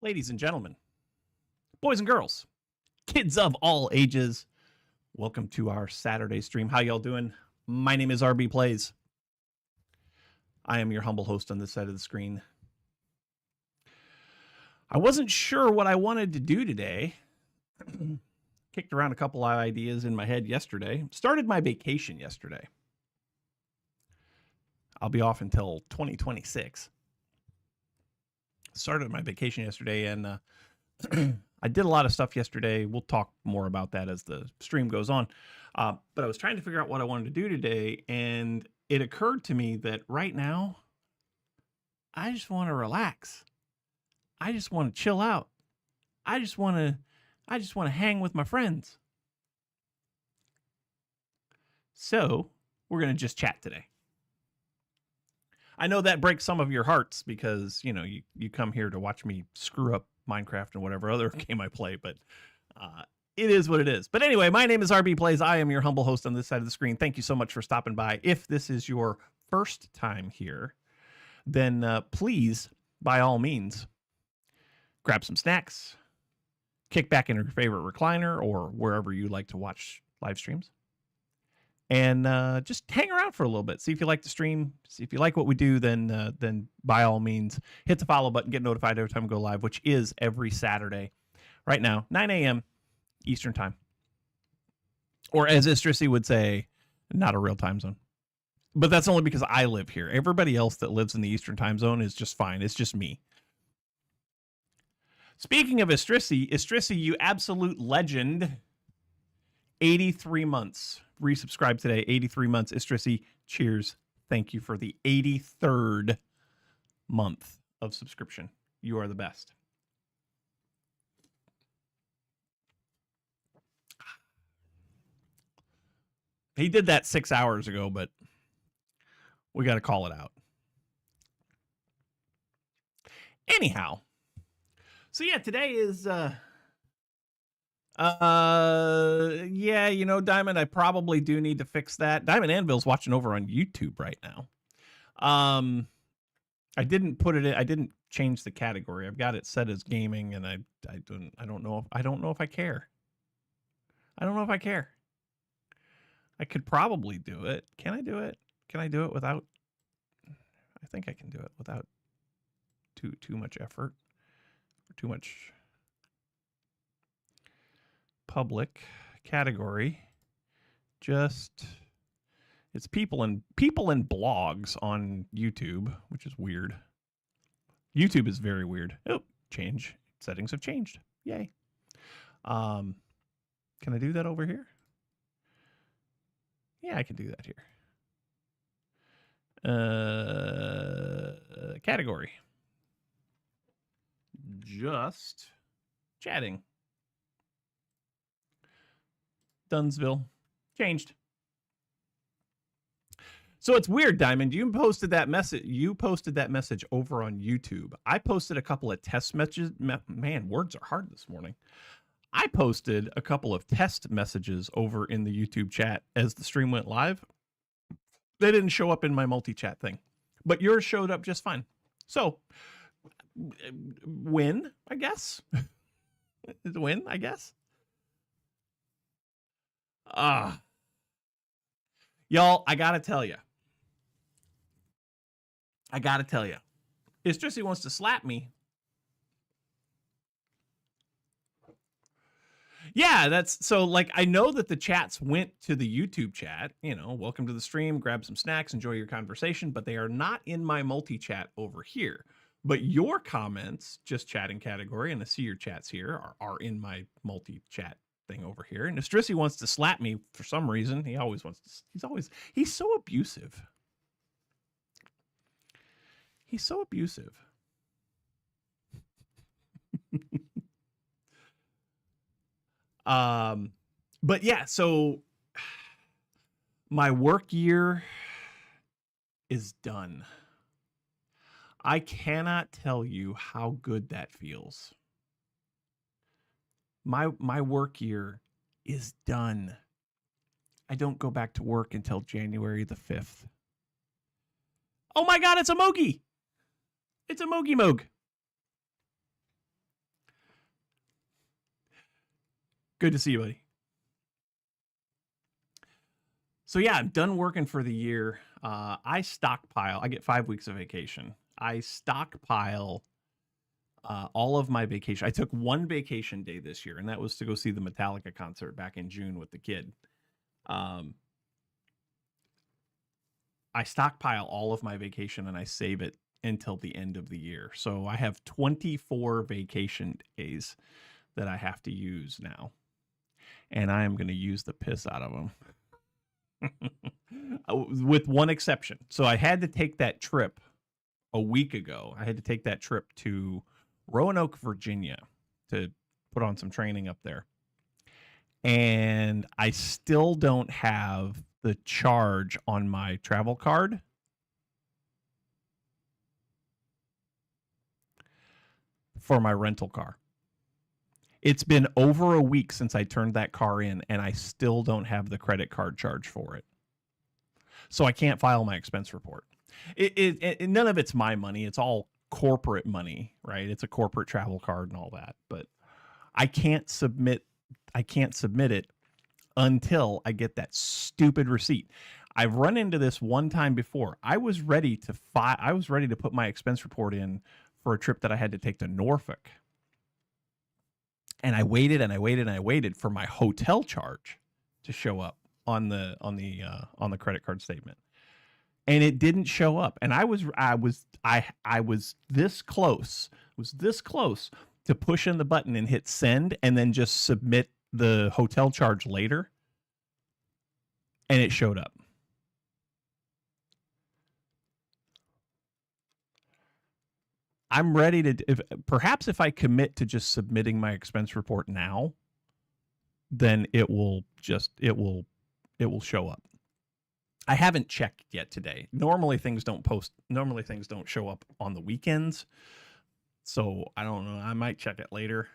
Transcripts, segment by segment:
Ladies and gentlemen, boys and girls, kids of all ages, welcome to our Saturday stream. How y'all doing? My name is rbPlays. I am your humble host on this side of the screen. I wasn't sure what I wanted to do today. Kicked around a couple of ideas in my head yesterday. Started my vacation yesterday. I'll be off until 2026. Started my vacation yesterday, and I did a lot of stuff yesterday. We'll talk more about that as the stream goes on. But I was trying to figure out what I wanted to do today, and it occurred to me that right now, I just want to relax. I just want to chill out. I just want to hang with my friends. So we're going to just chat today. I know that breaks some of your hearts because, you know, you come here to watch me screw up Minecraft and whatever other game I play, but it is what it is. But anyway, my name is rbPlays. I am your humble host on this side of the screen. Thank you so much for stopping by. If this is your first time here, then please, by all means, grab some snacks, kick back in your favorite recliner or wherever you like to watch live streams, and just hang around for a little bit. See if you like the stream. See if you like what we do. Then by all means, hit the follow button. Get notified every time we go live, which is every Saturday. Right now, 9 a.m. Eastern time, or as Istrissy would say, not a real time zone. But that's only because I live here. Everybody else that lives in the Eastern time zone is just fine. It's just me. Speaking of Istrissy, you absolute legend. 83 months. Resubscribe today. 83 months. Istrissy, cheers. Thank you for the 83rd month of subscription. You are the best. He did that 6 hours ago, but we got to call it out. Anyhow. So yeah, today is yeah, you know, Diamond, I probably do need to fix that. Diamond Anvil's watching over on YouTube right now. I didn't put it in, I didn't change the category. I've got it set as gaming, and I don't know if I care. I don't know if I care. I could probably do it. Can I do it? Can I do it without? I think I can do it without too much effort or too much. Public category. Just it's people and blogs on YouTube, which is weird. YouTube is very weird. Oh, change settings have changed. Yay. Can I do that over here? Yeah, I can do that here. Category. Just chatting. Dunsville. Changed. So it's weird, Diamond. You posted that message over on YouTube. I posted a couple of test messages. Man, words are hard this morning. I posted a couple of test messages over in the YouTube chat as the stream went live. They didn't show up in my multi-chat thing, but yours showed up just fine. So, win, I guess. Win, I guess. Y'all, I gotta tell you. Istrissy wants to slap me. Yeah, that's so like I know that the chats went to the YouTube chat, you know, welcome to the stream, grab some snacks, enjoy your conversation, but they are not in my multi-chat over here. But your comments, just chatting category, and I see your chats here, are in my multi-chat thing over here. And Istrissy wants to slap me for some reason. He's so abusive. He's so abusive. But yeah, so my work year is done. I cannot tell you how good that feels. My work year is done. I don't go back to work until January the 5th. Oh my God, it's a Mogi. It's a Mogi Moog. Good to see you, buddy. So yeah, I'm done working for the year. I stockpile. I get 5 weeks of vacation. I stockpile all of my vacation. I took one vacation day this year, and that was to go see the Metallica concert back in June with the kid. I stockpile all of my vacation and I save it until the end of the year. So I have 24 vacation days that I have to use now, and I am going to use the piss out of them. With one exception. So I had to take that trip a week ago. I had to take that trip to Roanoke, Virginia to put on some training up there. And I still don't have the charge on my travel card for my rental car. It's been over a week since I turned that car in, and I still don't have the credit card charge for it. So I can't file my expense report. None of it's my money. It's all corporate money, right? It's a corporate travel card and all that. But I can't submit it until I get that stupid receipt. I've run into this one time before. I was ready to put my expense report in for a trip that I had to take to Norfolk. And I waited and I waited and I waited for my hotel charge to show up on the credit card statement. And it didn't show up. And I was this close. Was this close to push in the button and hit send and then just submit the hotel charge later. And it showed up. I'm ready to, perhaps if I commit to just submitting my expense report now, then it will show up. I haven't checked yet today. Normally things don't show up on the weekends. So I don't know. I might check it later.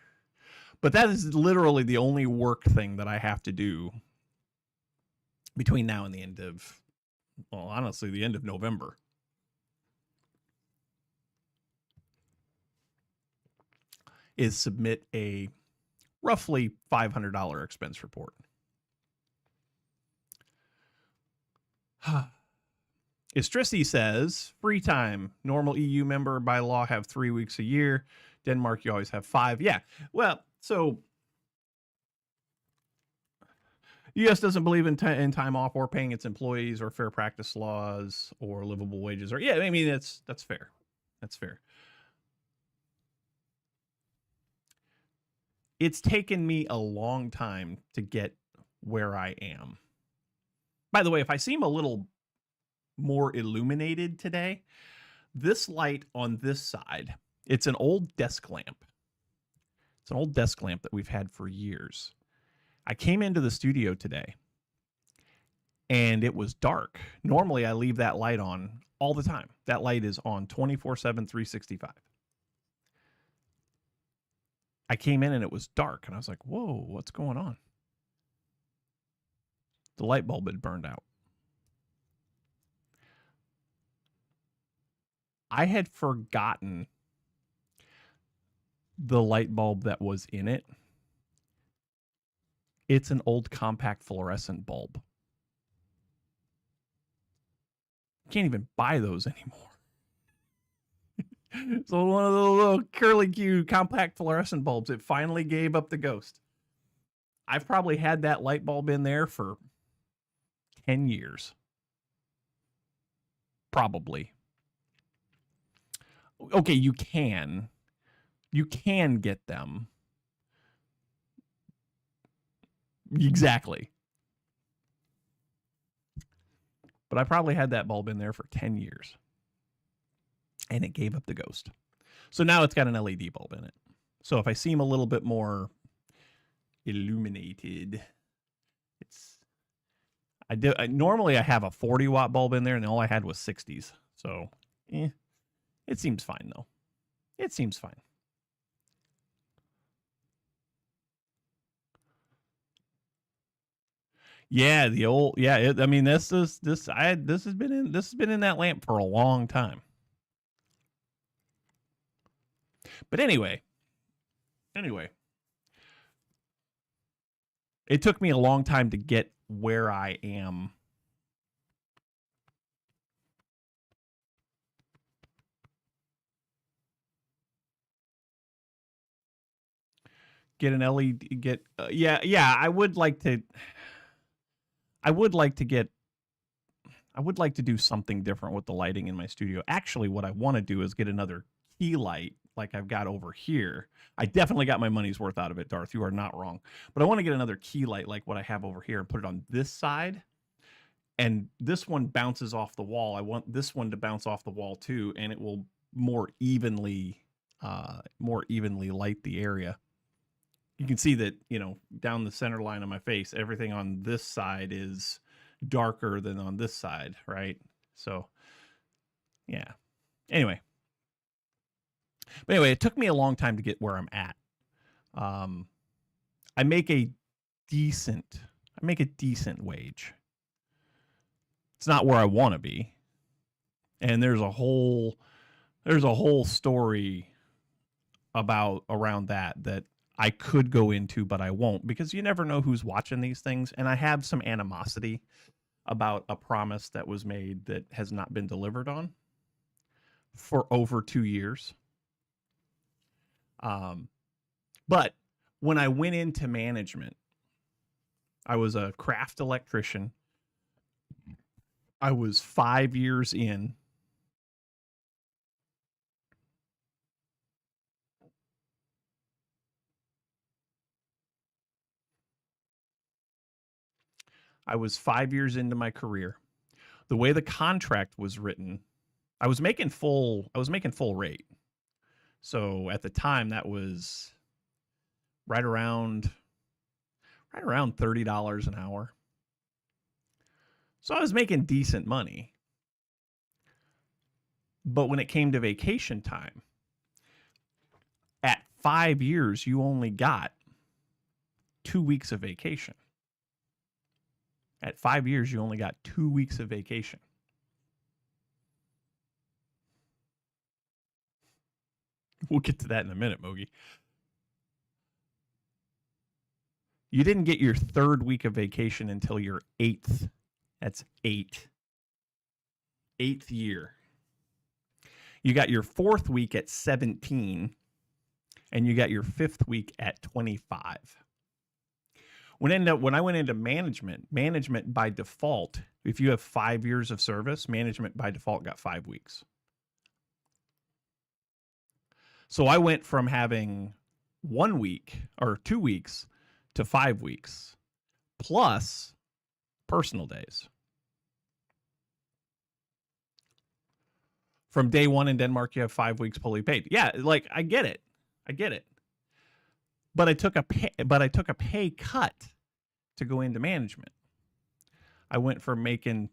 But that is literally the only work thing that I have to do between now and the end of, well, honestly, the end of November. Is submit a roughly $500 expense report. Istrisi says, free time. Normal EU member by law have 3 weeks a year. Denmark, you always have 5. Yeah, well, so U.S. doesn't believe in time off or paying its employees or fair practice laws or livable wages. Or yeah, I mean, that's fair. That's fair. It's taken me a long time to get where I am. By the way, if I seem a little more illuminated today, this light on this side, it's an old desk lamp. It's an old desk lamp that we've had for years. I came into the studio today and it was dark. Normally I leave that light on all the time. That light is on 24/7, 365. I came in and it was dark and I was like, whoa, what's going on? The light bulb had burned out. I had forgotten the light bulb that was in it. It's an old compact fluorescent bulb. You can't even buy those anymore. So one of those little curly Q compact fluorescent bulbs, it finally gave up the ghost. I've probably had that light bulb in there for 10 years. Probably. Okay, you can get them. Exactly. But I probably had that bulb in there for 10 years. And it gave up the ghost. So now it's got an LED bulb in it. So if I seem a little bit more illuminated, normally I have a 40-watt bulb in there, and all I had was 60s. So, it seems fine though. It seems fine. Yeah, the old, yeah. I mean, this has been in that lamp for a long time. But anyway, It took me a long time to get where I am. Get an LED. Yeah. I would like to. I would like to get. I would like to do something different with the lighting in my studio. Actually, what I want to do is get another key light like I've got over here. I definitely got my money's worth out of it, Darth. You are not wrong. But I want to get another key light like what I have over here and put it on this side. And this one bounces off the wall. I want this one to bounce off the wall too, and it will more evenly light the area. You can see that, down the center line of my face, everything on this side is darker than on this side, right? So, yeah. Anyway, it took me a long time to get where I'm at. I make a decent wage. It's not where I want to be, and there's a whole story around that I could go into, but I won't, because you never know who's watching these things, and I have some animosity about a promise that was made that has not been delivered on for over 2 years. But when I went into management, I was a craft electrician. I was 5 years in. I was 5 years into my career. The way the contract was written, I was making full rate. So at the time, that was right around $30 an hour. So I was making decent money. But when it came to vacation time, at 5 years, you only got 2 weeks of vacation. At 5 years, you only got 2 weeks of vacation. We'll get to that in a minute, Mogi. You didn't get your 3rd week of vacation until your 8th. That's 8. 8th year. You got your 4th week at 17, and you got your 5th week at 25. When I went into management by default, if you have 5 years of service, management by default got 5 weeks. So I went from having 1 week or 2 weeks to 5 weeks, plus personal days. From day one in Denmark, you have 5 weeks fully paid. Yeah, like I get it. But I took a pay cut to go into management. I went from making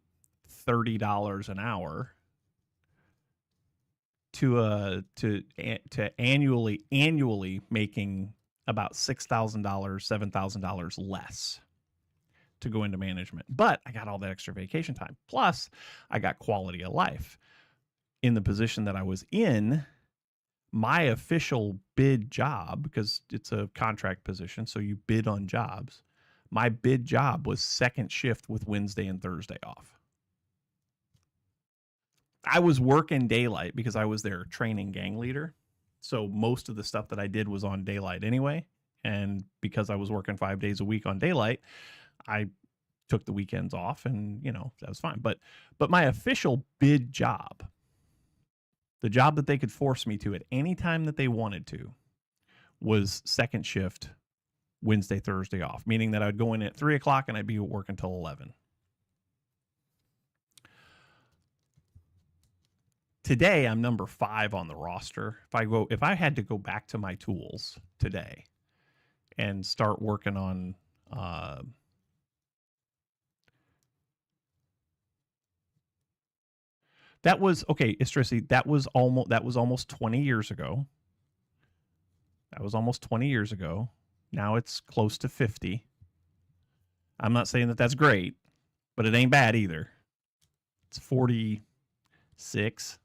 $30 an hour to annually making about $6,000, $7,000 less to go into management. But I got all that extra vacation time. Plus, I got quality of life. In the position that I was in, my official bid job, because it's a contract position, so you bid on jobs, my bid job was 2nd shift with Wednesday and Thursday off. I was working daylight because I was their training gang leader. So most of the stuff that I did was on daylight anyway. And because I was working 5 days a week on daylight, I took the weekends off, and, that was fine. But my official bid job, the job that they could force me to at any time that they wanted to, was 2nd shift, Wednesday, Thursday off, meaning that I'd go in at 3 o'clock and I'd be working until 11. Today, I'm number 5 on the roster. If I had to go back to my tools today and start working on that was okay, Istrisi, that was almost 20 years ago. That was almost 20 years ago. Now it's close to 50. I'm not saying that that's great, but it ain't bad either. It's 46.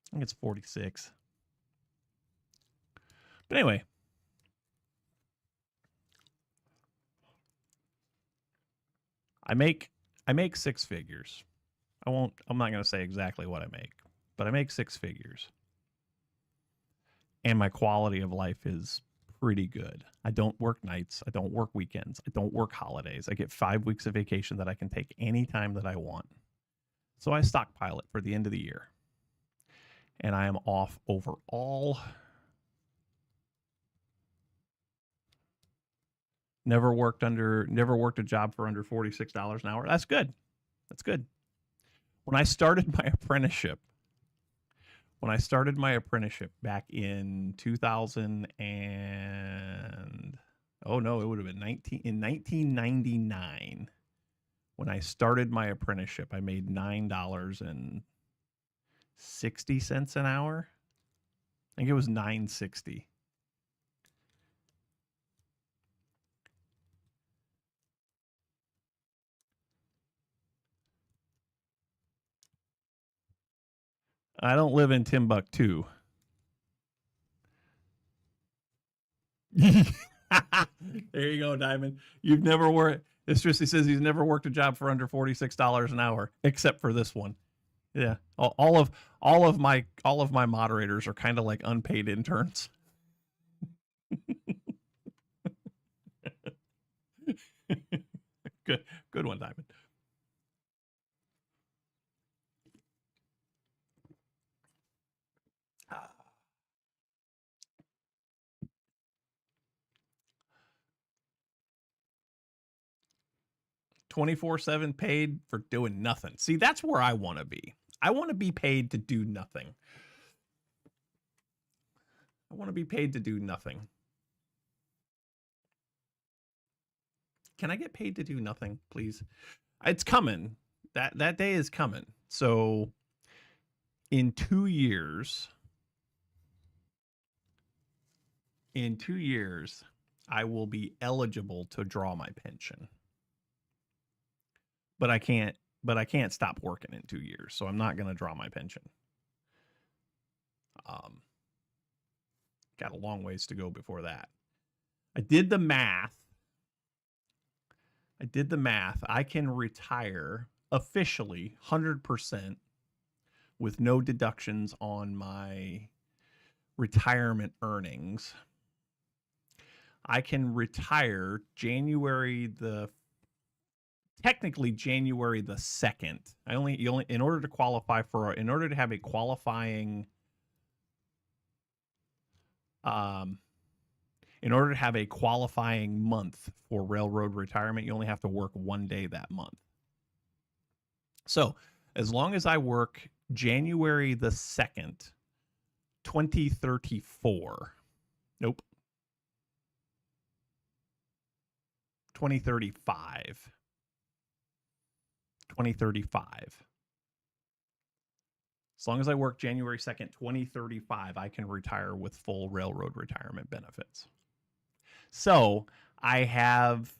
I think it's 46. But anyway, I make six figures. I'm not going to say exactly what I make, but I make six figures. And my quality of life is pretty good. I don't work nights. I don't work weekends. I don't work holidays. I get 5 weeks of vacation that I can take anytime that I want. So I stockpile it for the end of the year. And I am off overall. Never worked a job for under $46 an hour. That's good. That's good. When I started my apprenticeship back in 2000 and it would have been 1999. When I started my apprenticeship, I made $9.60 an hour. I think it was $9.60. I don't live in Timbuktu. There you go, Diamond. You've never worked. It seriously says he's never worked a job for under $46 an hour, except for this one. Yeah, all of my moderators are kind of like unpaid interns. Good one, Diamond. $24/7 paid for doing nothing. See, that's where I want to be. I want to be paid to do nothing. I want to be paid to do nothing. Can I get paid to do nothing, please? It's coming. That day is coming. So in 2 years, I will be eligible to draw my pension. But I can't stop working in 2 years, so I'm not going to draw my pension. Got a long ways to go before that. I did the math. I can retire officially 100% with no deductions on my retirement earnings. I can retire January the 2nd. In order to qualify in order to have a qualifying in order to have a qualifying month for railroad retirement, you only have to work 1 day that month. So, as long as I work January the 2nd, 2034. Nope. 2035. 2035. As long as I work January 2nd, 2035, I can retire with full railroad retirement benefits. So I have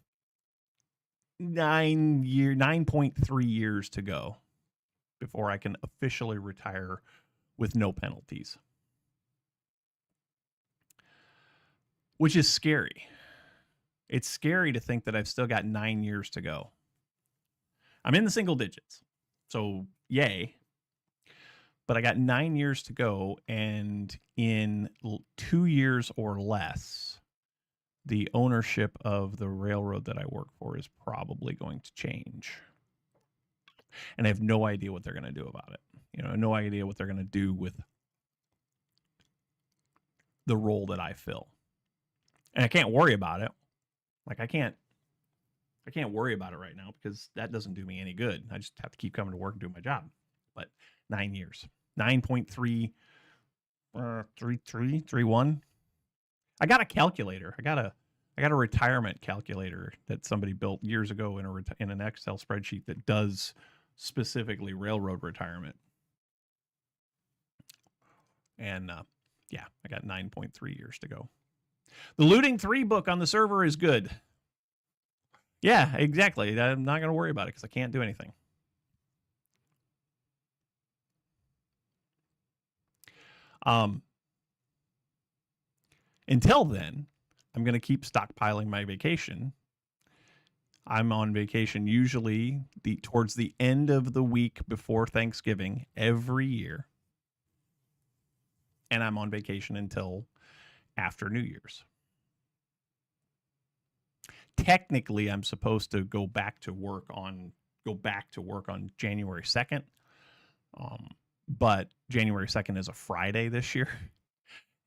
9.3 years to go before I can officially retire with no penalties, which is scary. It's scary to think that I've still got 9 years to go. I'm in the single digits, so yay. But I got 9 years to go, and in 2 years or less, the ownership of the railroad that I work for is probably going to change. And I have no idea what they're going to do about it. No idea what they're going to do with the role that I fill. And I can't worry about it. Like I can't worry about it right now because that doesn't do me any good. I just have to keep coming to work and doing my job. But 9 years, 9.331. I got a calculator. I got a retirement calculator that somebody built years ago in an Excel spreadsheet that does specifically railroad retirement. And yeah, I got 9.3 years to go. The Looting 3 book on the server is good. Yeah, exactly. I'm not going to worry about it because I can't do anything. Until then, I'm going to keep stockpiling my vacation. I'm on vacation usually towards the end of the week before Thanksgiving every year. And I'm on vacation until after New Year's. Technically, I'm supposed to go back to work on January 2nd. But January 2nd is a Friday this year.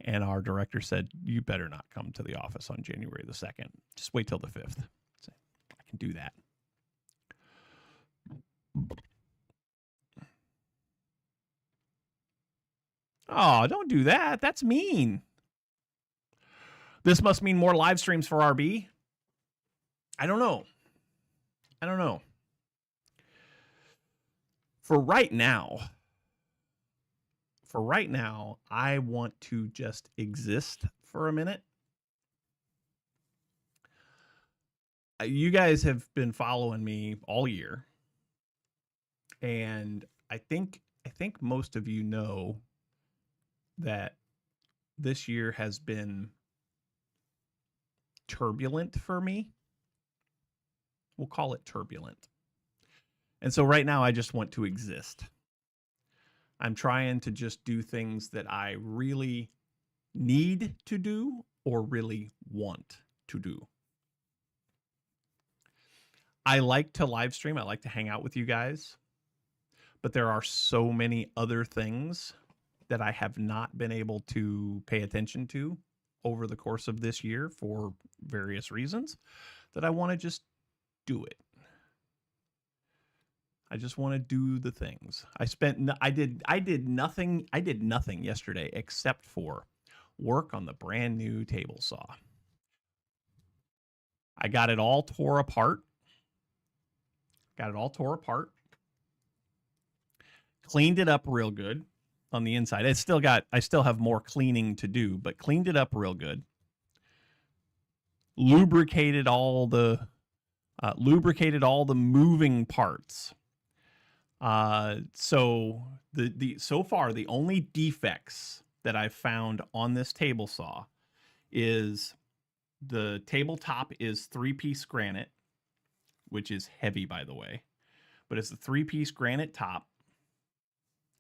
And our director said, you better not come to the office on January the 2nd. Just wait till the 5th. So I can do that. Oh, don't do that. That's mean. This must mean more live streams for RB. I don't know. For right now, I want to just exist for a minute. You guys have been following me all year. And I think most of you know that this year has been turbulent for me. We'll call it turbulent. And so right now I just want to exist. I'm trying to just do things that I really need to do or really want to do. I like to live stream. I like to hang out with you guys. But there are so many other things that I have not been able to pay attention to over the course of this year for various reasons that I want to just do it. I just want to do the things. I did nothing yesterday except for work on the brand new table saw. I got it all tore apart. Cleaned it up real good on the inside. I still have more cleaning to do, but cleaned it up real good. Lubricated all the moving parts. So far the only defects that I've found on this table saw is the tabletop is 3-piece granite, which is heavy, by the way, but it's a 3-piece granite top.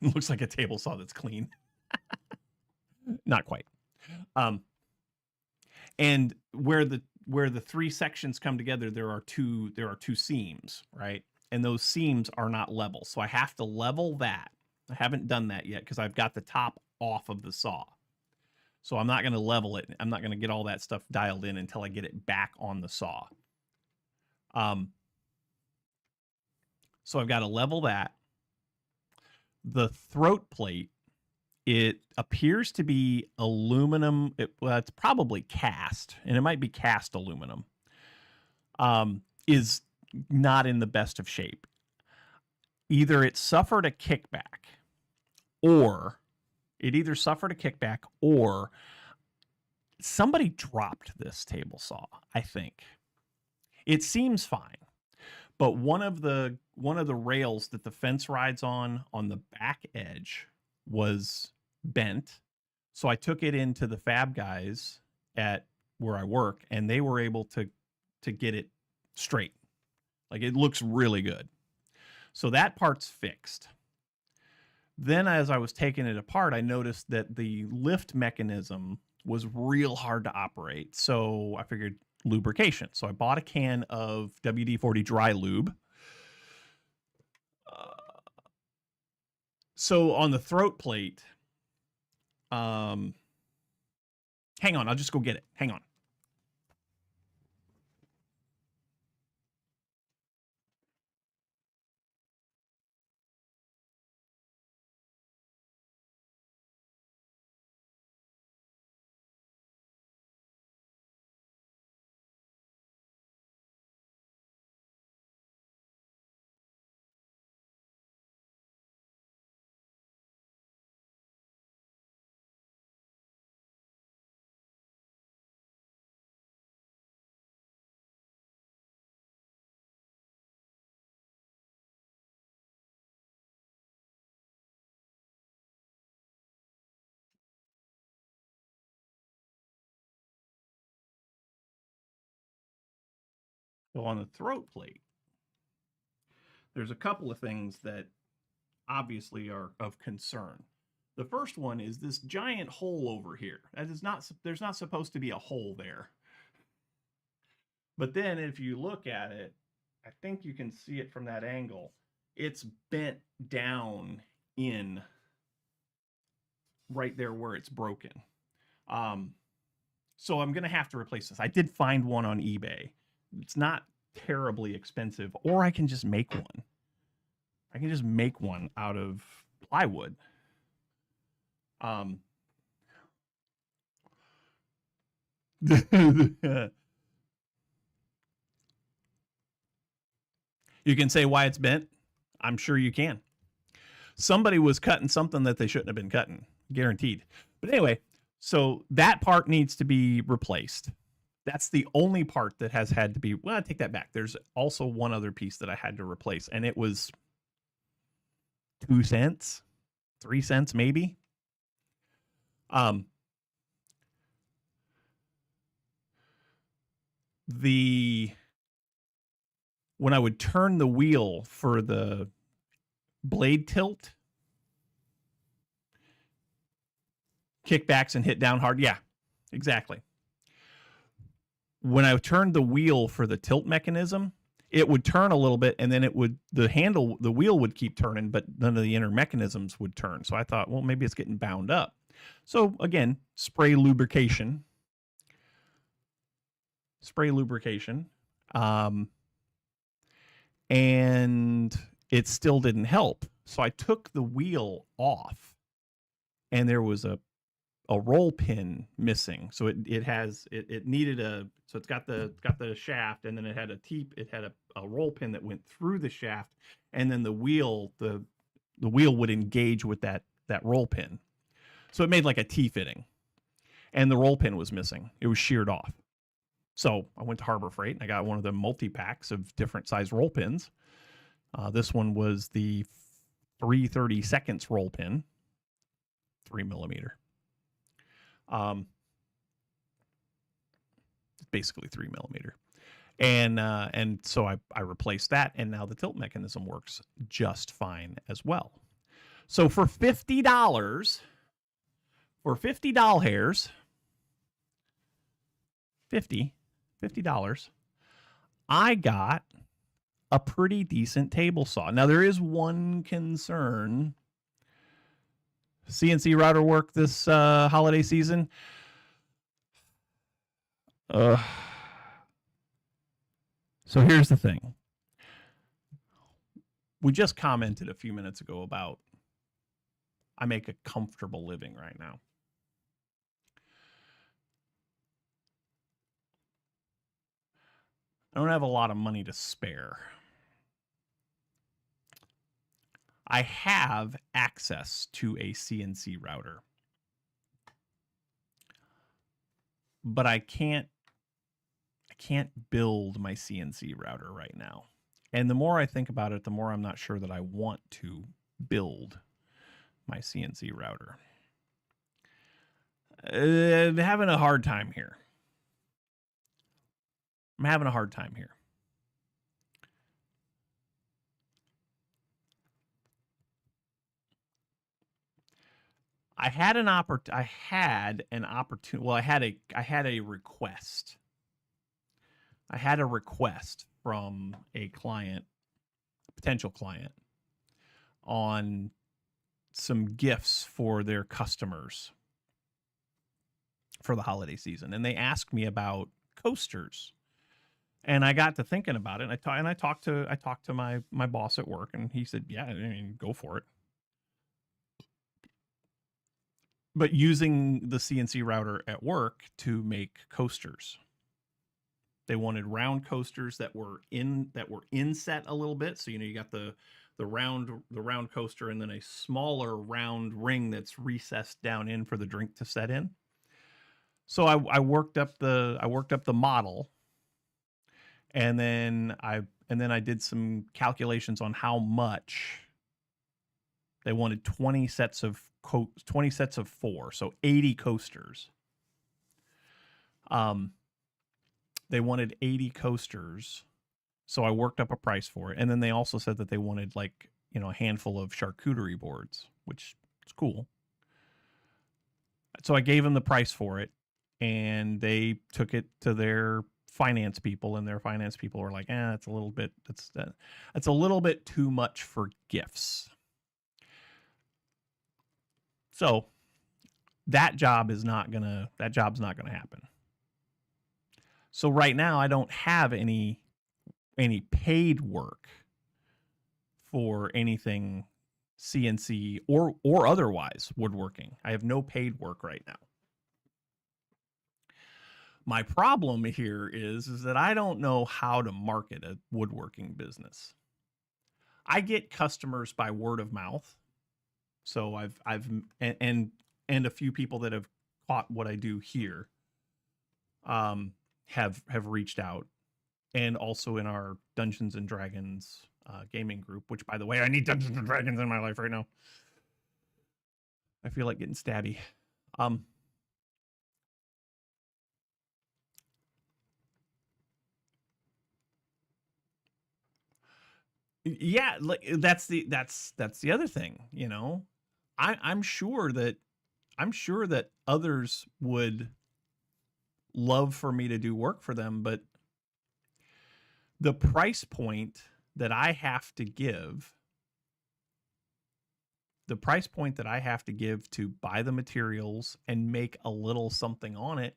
It looks like a table saw that's clean. Not quite. And where the three sections come together, there are two seams, right? And those seams are not level. So I have to level that. I haven't done that yet because I've got the top off of the saw. So I'm not going to level it. I'm not going to get all that stuff dialed in until I get it back on the saw. So I've got to level that. The throat plate, it appears to be aluminum. It's probably cast, and it might be cast aluminum. Is not in the best of shape. Either it suffered a kickback, or somebody dropped this table saw. I think it seems fine, but one of the rails that the fence rides on the back edge was bent. So I took it into the fab guys at where I work, and they were able to get it straight. Like, it looks really good. So that part's fixed. Then as I was taking it apart, I noticed that the lift mechanism was real hard to operate. So I figured lubrication. So I bought a can of WD-40 dry lube. So on the throat plate, hang on, I'll just go get it. Hang on. So on the throat plate, there's a couple of things that obviously are of concern. The first one is this giant hole over here. That is not, there's not supposed to be a hole there. But then if you look at it, I think you can see it from that angle. It's bent down in right there where it's broken. So I'm going to have to replace this. I did find one on eBay. It's not terribly expensive, or I can just make one. I can just make one out of plywood. You can say why it's bent. I'm sure you can. Somebody was cutting something that they shouldn't have been cutting, guaranteed. But anyway, so that part needs to be replaced. That's the only part that has had to be, well, I take that back. There's also one other piece that I had to replace, and it was 2 cents, 3 cents maybe. When I would turn the wheel for the blade tilt, kickbacks and hit down hard. Yeah, exactly. When I turned the wheel for the tilt mechanism, it would turn a little bit, and then it would, the wheel would keep turning, but none of the inner mechanisms would turn. So I thought, well, maybe it's getting bound up. So again, spray lubrication. And it still didn't help. So I took the wheel off, and there was a roll pin missing. So it needed so it's got the shaft, and then it had a roll pin that went through the shaft, and then the wheel would engage with that roll pin. So it made like a T-fitting, and the roll pin was missing. It was sheared off. So I went to Harbor Freight, and I got one of the multi-packs of different size roll pins. This one was the 3/32 roll pin, 3 millimeter. Basically 3 millimeter. And so I replaced that, and now the tilt mechanism works just fine as well. So for $50, for 50 doll hairs, $50, I got a pretty decent table saw. Now there is one concern. CNC router work this holiday season. So here's the thing. We just commented a few minutes ago about I make a comfortable living right now. I don't have a lot of money to spare. I have access to a CNC router, but I can't build my CNC router right now. And the more I think about it, the more I'm not sure that I want to build my CNC router. I'm having a hard time here. I had an opportunity. Well, I had a request. I had a request from a client, potential client, on some gifts for their customers for the holiday season, and they asked me about coasters. And I got to thinking about it, and I talked to my boss at work, and he said, "Yeah, I mean, go for it." But using the CNC router at work to make coasters. They wanted round coasters that were inset a little bit. So, you got the round coaster, and then a smaller round ring that's recessed down in for the drink to set in. So I worked up the model, and then I did some calculations on how much they wanted. 20 sets of 4, so 80 coasters. They wanted 80 coasters So I worked up a price for it. And then they also said that they wanted like, you know, a handful of charcuterie boards, which is cool. So I gave them the price for it, and they took it to their finance people, and their finance people were like, it's a little bit, it's a little bit too much for gifts. So that job's not gonna happen. So right now I don't have any paid work for anything CNC or otherwise woodworking. I have no paid work right now. My problem here is that I don't know how to market a woodworking business. I get customers by word of mouth. So I've and a few people that have caught what I do here have reached out, and also in our Dungeons and Dragons gaming group, which, by the way, I need Dungeons and Dragons in my life right now. I feel like getting stabby. Yeah, like that's the other thing, you know. I'm sure that others would love for me to do work for them, but the price point that I have to give to buy the materials and make a little something on it,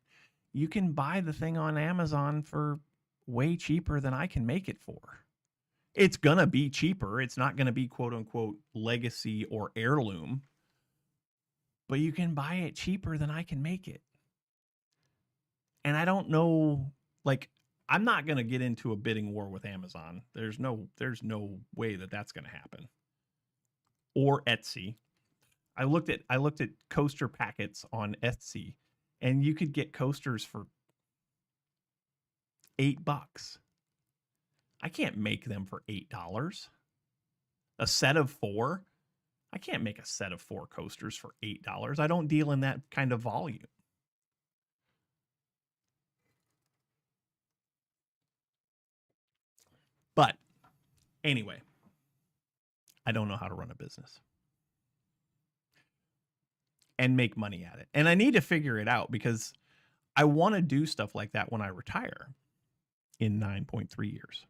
you can buy the thing on Amazon for way cheaper than I can make it for. It's gonna be cheaper. It's not gonna be quote unquote legacy or heirloom, but you can buy it cheaper than I can make it. And I don't know, like, I'm not gonna get into a bidding war with Amazon. There's no way that that's gonna happen. Or Etsy. I looked at coaster packets on Etsy, and you could get coasters for $8. I can't make them for $8. A set of 4? I can't make a set of 4 coasters for $8. I don't deal in that kind of volume. But anyway, I don't know how to run a business and make money at it. And I need to figure it out because I want to do stuff like that when I retire in 9.3 years.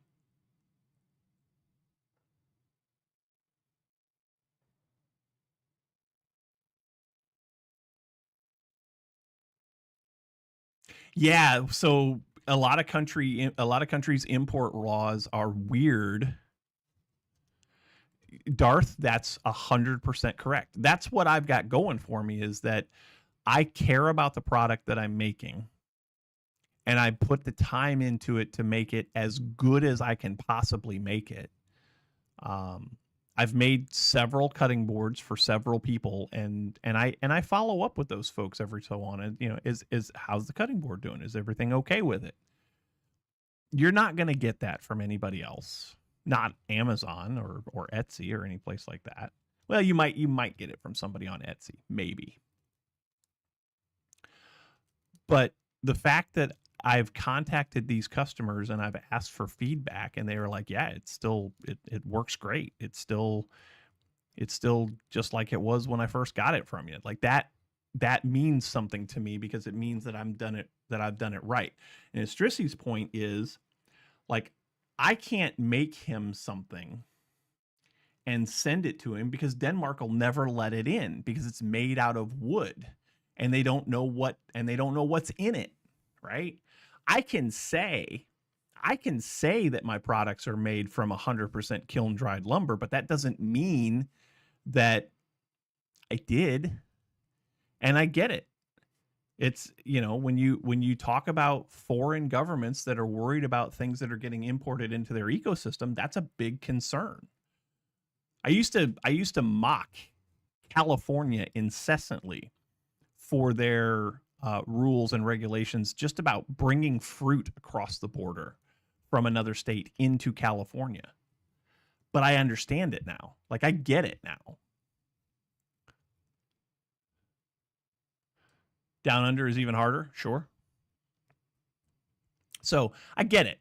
Yeah, so a lot of countries' import laws are weird. Darth, that's 100% correct. That's what I've got going for me, is that I care about the product that I'm making, and I put the time into it to make it as good as I can possibly make it. I've made several cutting boards for several people, and I follow up with those folks every so on, and, you know, is how's the cutting board doing? Is everything okay with it? You're not going to get that from anybody else, not Amazon or Etsy or any place like that. Well, you might get it from somebody on Etsy, maybe. But the fact that I've contacted these customers and I've asked for feedback, and they were like, yeah, it's still, it works great. It's still just like it was when I first got it from you. Like that means something to me, because it means that I've done it right. And Strissy's point is, like, I can't make him something and send it to him because Denmark will never let it in, because it's made out of wood and they don't know what's in it, right? I can say that my products are made from 100% kiln dried lumber, but that doesn't mean that I did. And I get it. It's, you know, when you talk about foreign governments that are worried about things that are getting imported into their ecosystem, that's a big concern. I used to mock California incessantly for their rules and regulations just about bringing fruit across the border from another state into California. But I understand it now. Like, I get it now. Down under is even harder, sure. So I get it.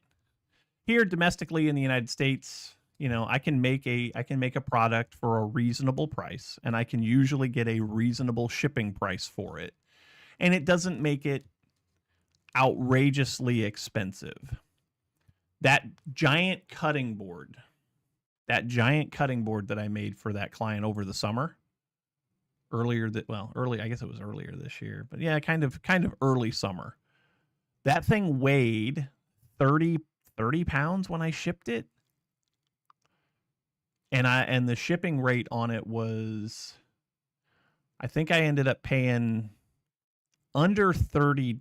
Here domestically in the United States, I can make a product for a reasonable price, and I can usually get a reasonable shipping price for it. And it doesn't make it outrageously expensive. That giant cutting board that I made for that client over the summer, I guess it was earlier this year, but yeah, kind of early summer. That thing weighed 30 pounds when I shipped it. And the shipping rate on it was, I think I ended up paying under $30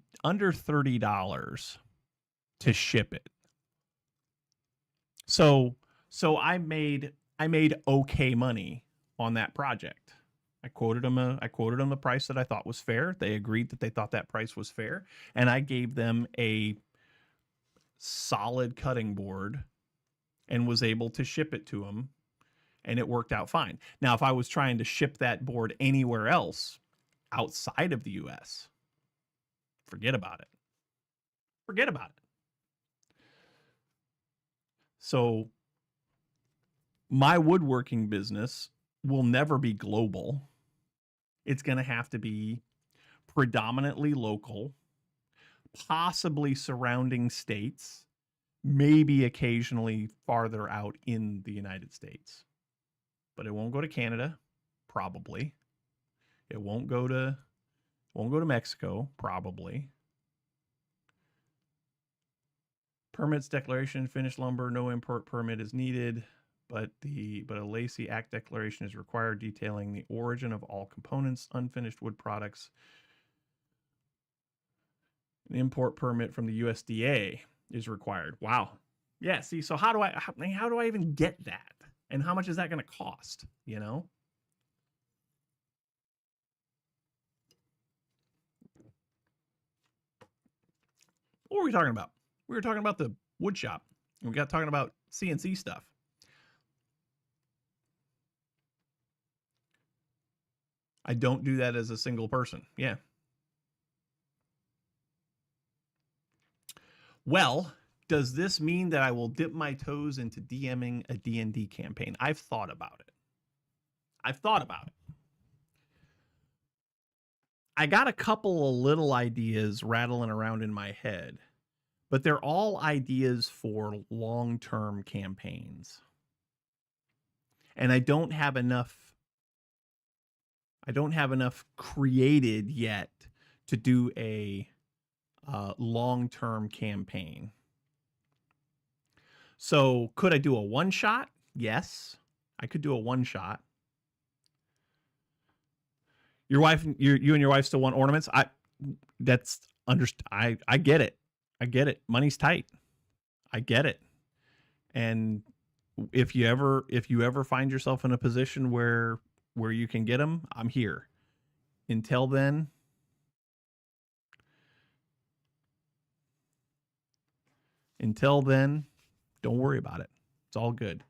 to ship it. So I made okay money on that project. I quoted them a price that I thought was fair. They agreed that they thought that price was fair, and I gave them a solid cutting board and was able to ship it to them, and it worked out fine. Now, if I was trying to ship that board anywhere else outside of the US, forget about it. So my woodworking business will never be global. It's going to have to be predominantly local, possibly surrounding states, maybe occasionally farther out in the United States. But it won't go to Canada, probably. It won't go to Mexico, probably. Permits declaration, finished lumber, no import permit is needed, but a Lacey Act declaration is required detailing the origin of all components, unfinished wood products. An import permit from the USDA is required. Wow. Yeah, see, so how do I even get that? And how much is that going to cost, What were we talking about? We were talking about the wood shop. We got talking about CNC stuff. I don't do that as a single person. Yeah. Well, does this mean that I will dip my toes into DMing a D&D campaign? I've thought about it. I got a couple of little ideas rattling around in my head, but they're all ideas for long-term campaigns. And I don't have enough created yet to do a long-term campaign. So could I do a one-shot? Yes, I could do a one-shot. Your wife, you and your wife still want ornaments? I get it. I get it. Money's tight. I get it. And if you ever find yourself in a position where you can get them, I'm here. Until then, don't worry about it. It's all good.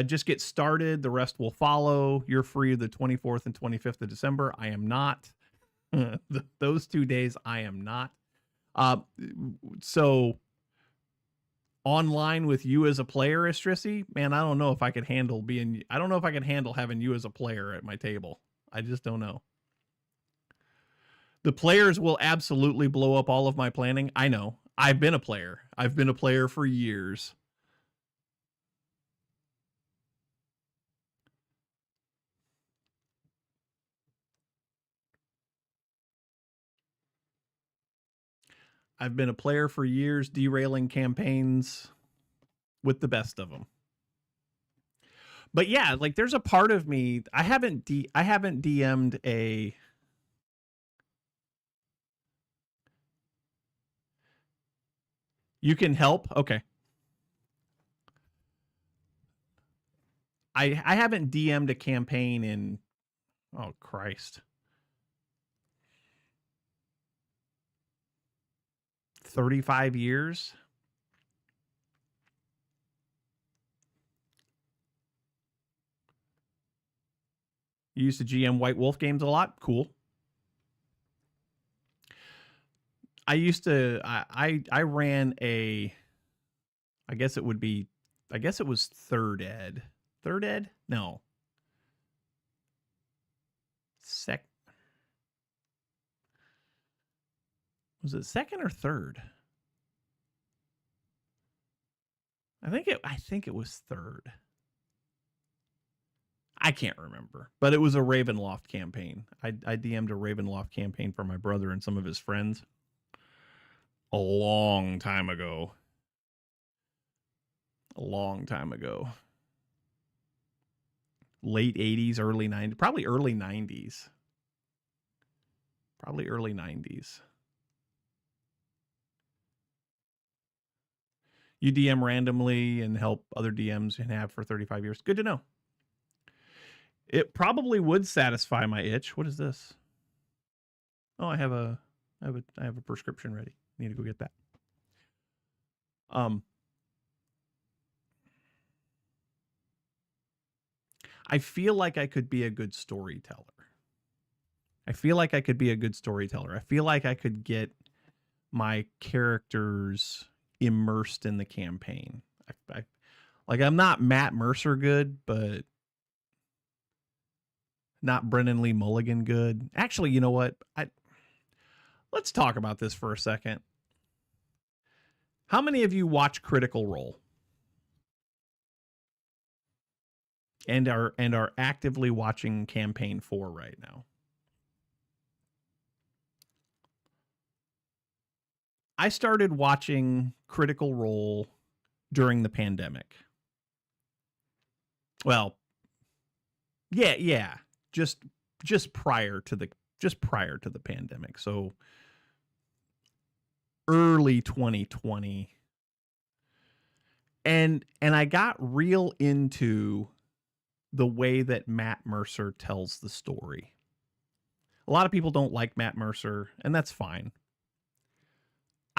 Just get started. The rest will follow. You're free the 24th and 25th of December. I am not. Those 2 days, I am not. So online with you as a player, Estrisi, man, I don't know if I could handle having you as a player at my table. I just don't know. The players will absolutely blow up all of my planning. I know. I've been a player. I've been a player for years. I've been a player for years, derailing campaigns with the best of them. But yeah, like there's a part of me, I haven't DM'd a You can help? Okay. I haven't DM'd a campaign in, oh Christ, 35 years. You used to GM White Wolf games a lot. Cool. I used to, I ran a I guess it would be, I guess it was third ed. Third ed? No. Was it second or third? I think it was third. I can't remember, but it was a Ravenloft campaign. I DM'd a Ravenloft campaign for my brother and some of his friends a long time ago. Late 80s, early 90s, probably early 90s. You DM randomly and help other DMs and have for 35 years. Good to know. It probably would satisfy my itch. What is this? Oh, I have a prescription ready. Need to go get that. I feel like I could be a good storyteller. I feel like I could get my characters immersed in the campaign. Like, I'm not Matt Mercer good, but not Brennan Lee Mulligan good. Actually, you know what? Let's talk about this for a second. How many of you watch Critical Role and are actively watching Campaign 4 right now? I started watching Critical Role during the pandemic. Well, yeah, just prior to the pandemic. So early 2020. And I got real into the way that Matt Mercer tells the story. A lot of people don't like Matt Mercer, and that's fine.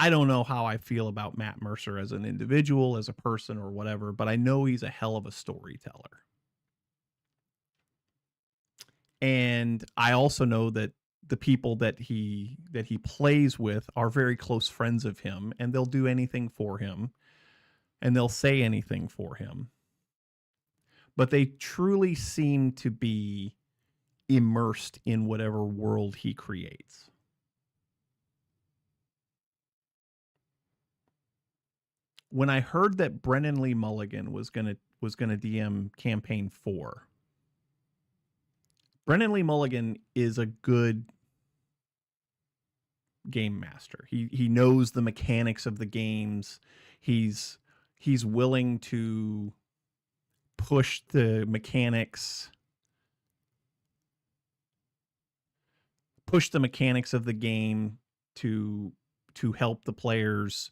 I don't know how I feel about Matt Mercer as an individual, as a person, or whatever, but I know he's a hell of a storyteller. And I also know that the people that he plays with are very close friends of him, and they'll do anything for him, and they'll say anything for him. But they truly seem to be immersed in whatever world he creates. When I heard that Brennan Lee Mulligan was gonna DM Campaign 4, Brennan Lee Mulligan is a good game master. He knows the mechanics of the games. He's willing to push the mechanics of the game to help the players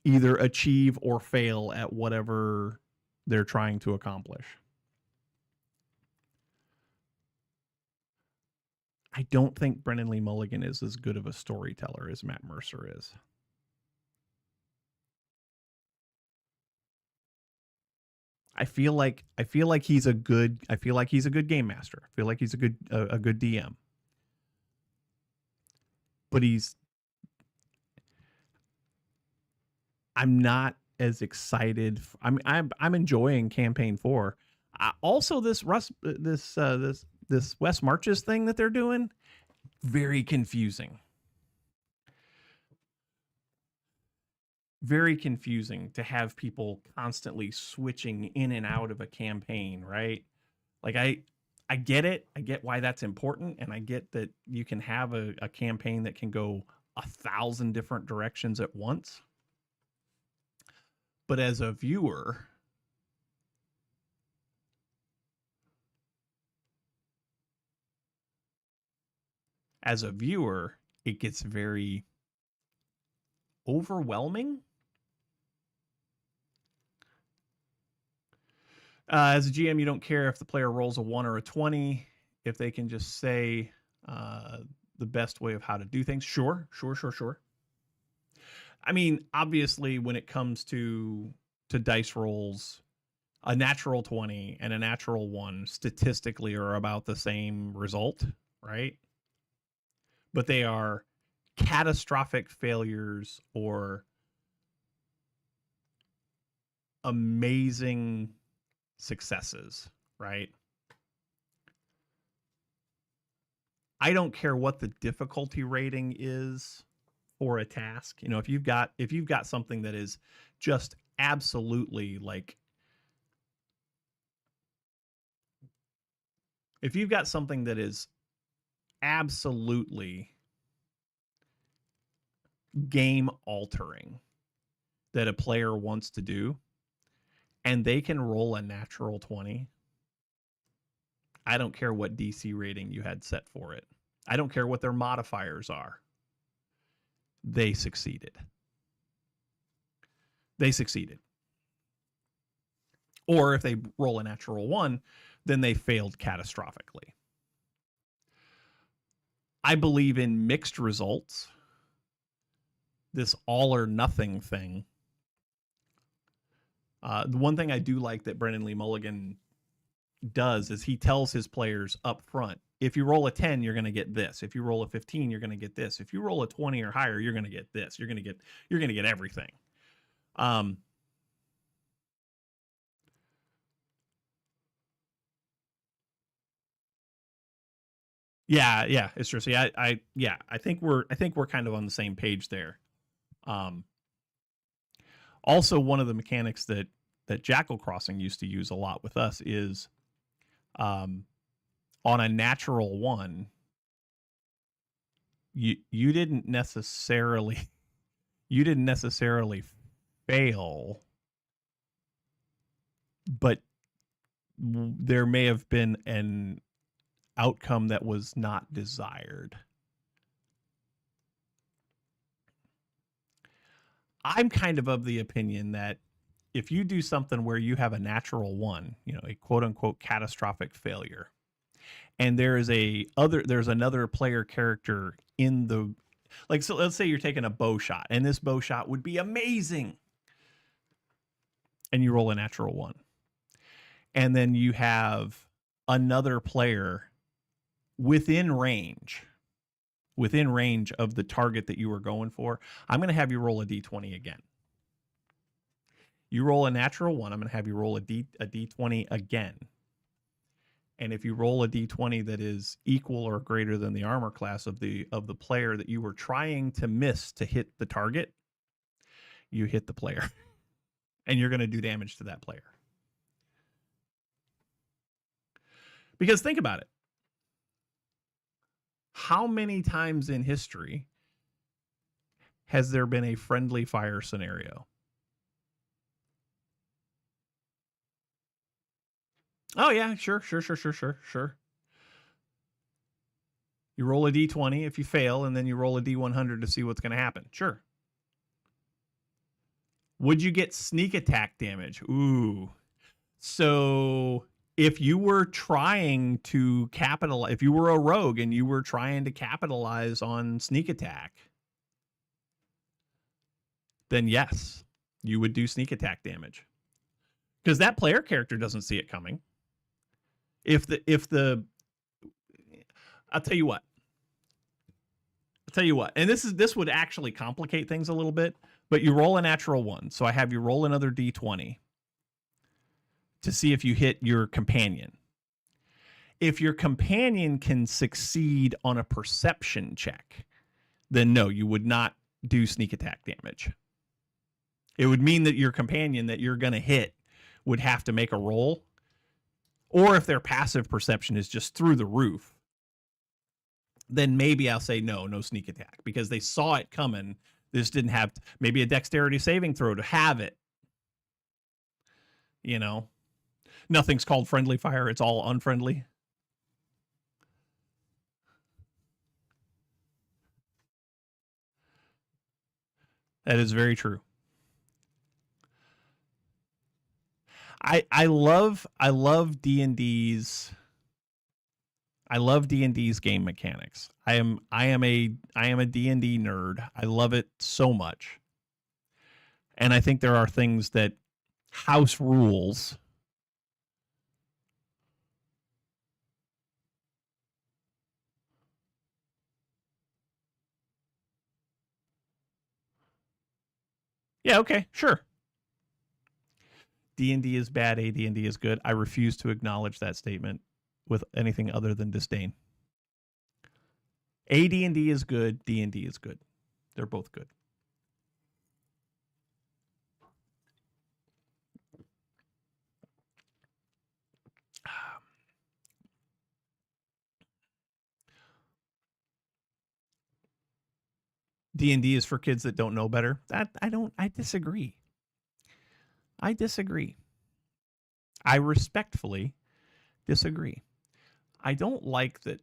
either achieve or fail at whatever they're trying to accomplish. I don't think Brennan Lee Mulligan is as good of a storyteller as Matt Mercer is. I feel like he's a good game master. I feel like he's a good DM. But I'm not as excited. I'm enjoying Campaign 4. Also, this Wes Marches thing that they're doing, very confusing. Very confusing to have people constantly switching in and out of a campaign, right? Like, I get it. I get why that's important, and I get that you can have a campaign that can go 1,000 different directions at once. But as a viewer, it gets very overwhelming. As a GM, you don't care if the player rolls a 1 or a 20, if they can just say the best way of how to do things. Sure. I mean, obviously, when it comes to dice rolls, a natural 20 and a natural 1 statistically are about the same result, right? But they are catastrophic failures or amazing successes, right? I don't care what the difficulty rating is for a task. You know, if you've got something that is just absolutely like, if you've got something that is absolutely game altering that a player wants to do and they can roll a natural 20, I don't care what DC rating you had set for it. I don't care what their modifiers are. They succeeded. They succeeded. Or if they roll a natural 1, then they failed catastrophically. I believe in mixed results. This all or nothing thing. The one thing I do like that Brendan Lee Mulligan does is he tells his players up front, if you roll a 10, you're going to get this. If you roll a 15, you're going to get this. If you roll a 20 or higher, you're going to get this. You're going to get everything. Yeah, it's true. See, I think we're kind of on the same page there. Also, one of the mechanics that Jackal Crossing used to use a lot with us is, on a natural 1, you didn't necessarily fail, but there may have been an outcome that was not desired. I'm kind of the opinion that if you do something where you have a natural 1, you know, a quote unquote catastrophic failure, and there's another player character in the, like, so let's say you're taking a bow shot and this bow shot would be amazing, and you roll a natural 1, and then you have another player within range of the target that you were going for, I'm going to have you roll a d20 again. You roll a natural 1, I'm going to have you roll a d20 again. And if you roll a d20 that is equal or greater than the armor class of the player that you were trying to miss to hit the target, you hit the player. And you're going to do damage to that player. Because think about it. How many times in history has there been a friendly fire scenario? Oh yeah, sure. You roll a d20 if you fail, and then you roll a d100 to see what's going to happen. Sure. Would you get sneak attack damage? Ooh. So if you were trying to capitalize, if you were a rogue and you were trying to capitalize on sneak attack, then yes, you would do sneak attack damage. Because that player character doesn't see it coming. If the I'll tell you what, and this would actually complicate things a little bit, but you roll a natural 1, so I have you roll another d20 to see if you hit your companion. If your companion can succeed on a perception check, then no, you would not do sneak attack damage. It would mean that your companion that you're going to hit would have to make a roll, or if their passive perception is just through the roof, then maybe I'll say no sneak attack, because they saw it coming. This didn't have maybe a dexterity saving throw to have it. You know, nothing's called friendly fire. It's all unfriendly. That is very true. I love D&D's game mechanics. I am a D&D nerd. I love it so much. And I think there are things that house rules Yeah, okay, sure. D&D is bad, AD&D is good. I refuse to acknowledge that statement with anything other than disdain. AD&D is good, D&D is good. They're both good. D&D is for kids that don't know better. I disagree. I respectfully disagree. I don't like that.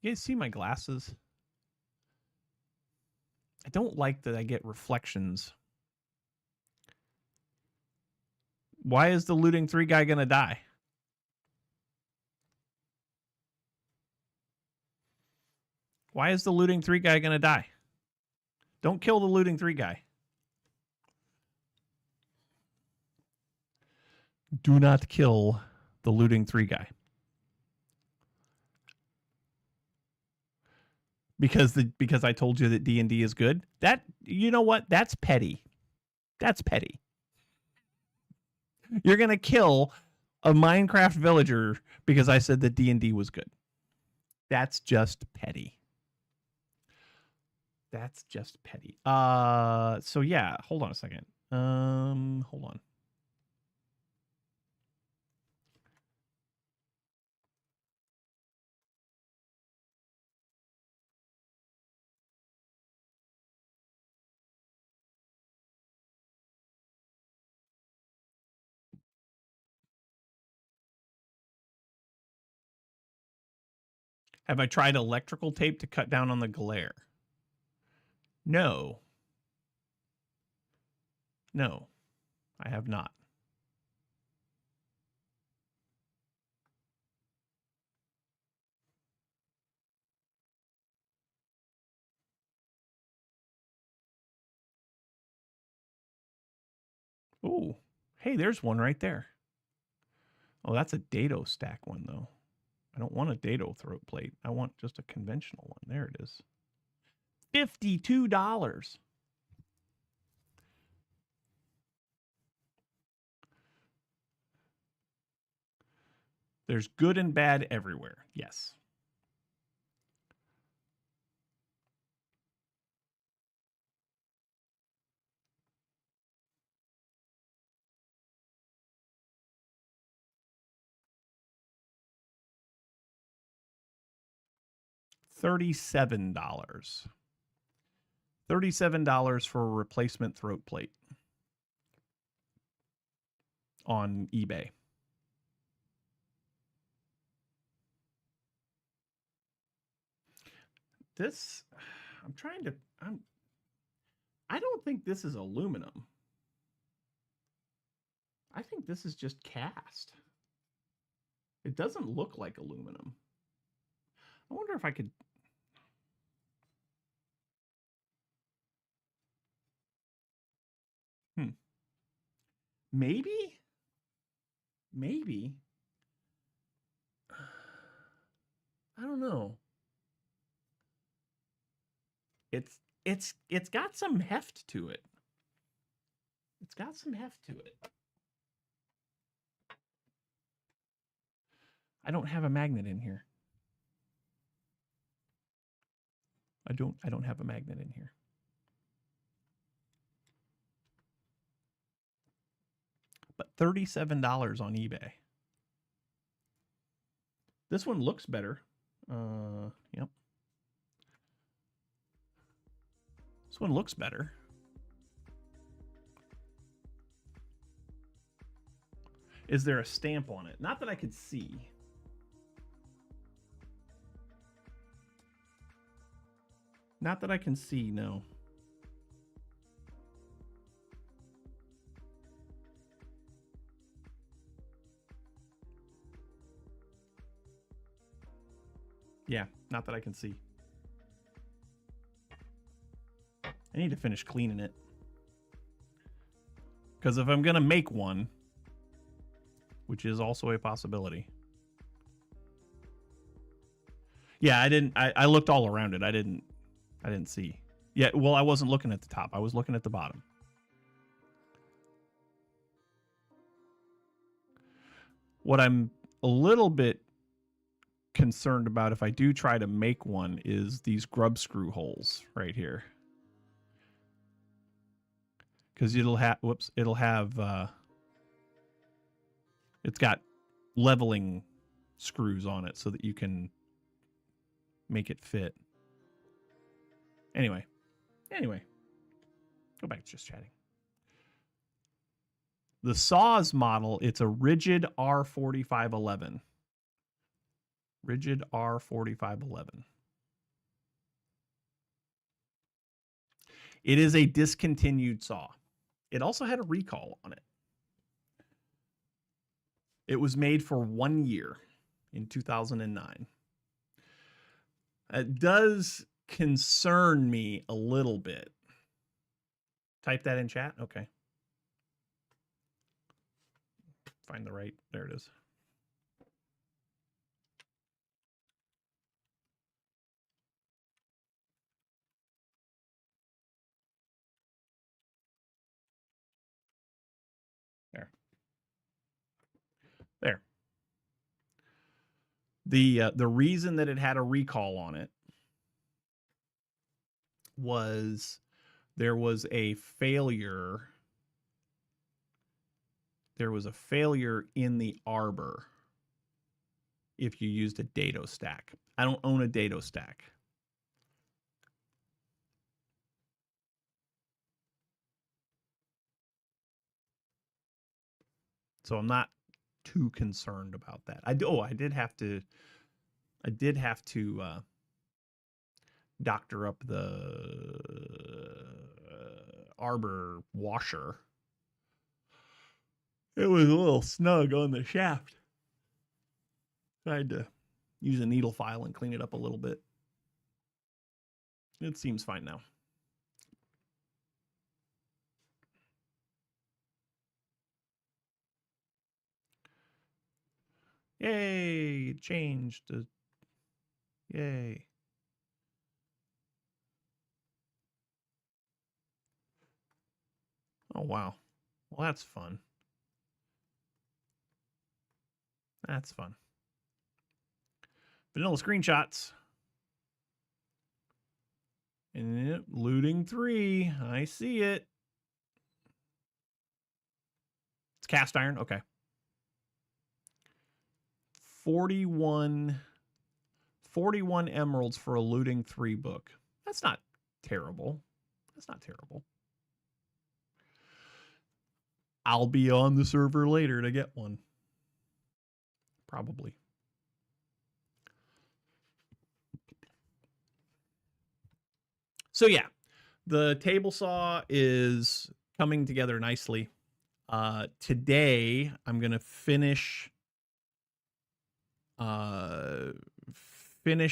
You guys see my glasses? I don't like that I get reflections. Why is the looting 3 guy gonna die? Why is the looting 3 guy gonna die? Don't kill the looting 3 guy. Do not kill the looting 3 guy. Because I told you that D&D is good. That, you know what? That's petty. That's petty. You're going to kill a Minecraft villager because I said that D&D was good. That's just petty. That's just petty. So yeah, hold on a second. Hold on. Have I tried electrical tape to cut down on the glare? No. No, I have not. Ooh, hey, there's one right there. Oh, that's a dado stack one, though. I don't want a dado throat plate. I want just a conventional one. There it is. $52. There's good and bad everywhere. Yes. $37. $37 for a replacement throat plate on eBay. This, I don't think this is aluminum. I think this is just cast. It doesn't look like aluminum. I wonder if I could. Maybe. I don't know. It's got some heft to it. It's got some heft to it. I don't have a magnet in here. I don't have a magnet in here. But $37 on eBay. This one looks better. Yep. This one looks better. Is there a stamp on it? Not that I could see. Not that I can see, no. Yeah, not that I can see. I need to finish cleaning it. Because if I'm going to make one, which is also a possibility. Yeah, I looked all around it. I didn't see. Yeah, well, I wasn't looking at the top. I was looking at the bottom. What I'm a little bit concerned about if I do try to make one is these grub screw holes right here. Because it'll have, it's got leveling screws on it so that you can make it fit. Anyway, go back to just chatting. The Saws model, it's a rigid R4511. Rigid R4511. It is a discontinued saw. It also had a recall on it. It was made for 1 year in 2009. It does concern me a little bit. Type that in chat. Okay. Find the right. There it is. There. The reason that it had a recall on it was there was a failure. There was a failure in the arbor if you used a dado stack. I don't own a dado stack. So I'm not too concerned about that. I did have to doctor up the arbor washer. It was a little snug on the shaft. I had to use a needle file and clean it up a little bit. It seems fine now. Yay, it changed. Yay. Oh, wow. Well, that's fun. That's fun. Vanilla screenshots. And looting 3. I see it. It's cast iron. Okay. 41 emeralds for a looting 3 book. That's not terrible. That's not terrible. I'll be on the server later to get one. Probably. So yeah, the table saw is coming together nicely. Today I'm gonna finish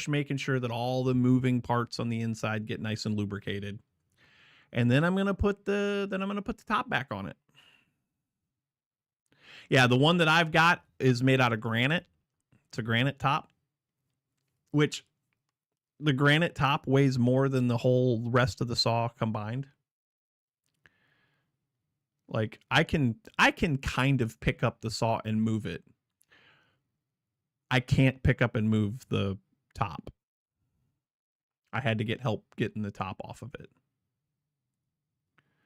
making sure that all the moving parts on the inside get nice and lubricated, and then I'm gonna put the top back on it. Yeah, the one that I've got is made out of granite. It's a granite top, which the granite top weighs more than the whole rest of the saw combined. Like I can kind of pick up the saw and move it. I can't pick up and move the top. I had to get help getting the top off of it.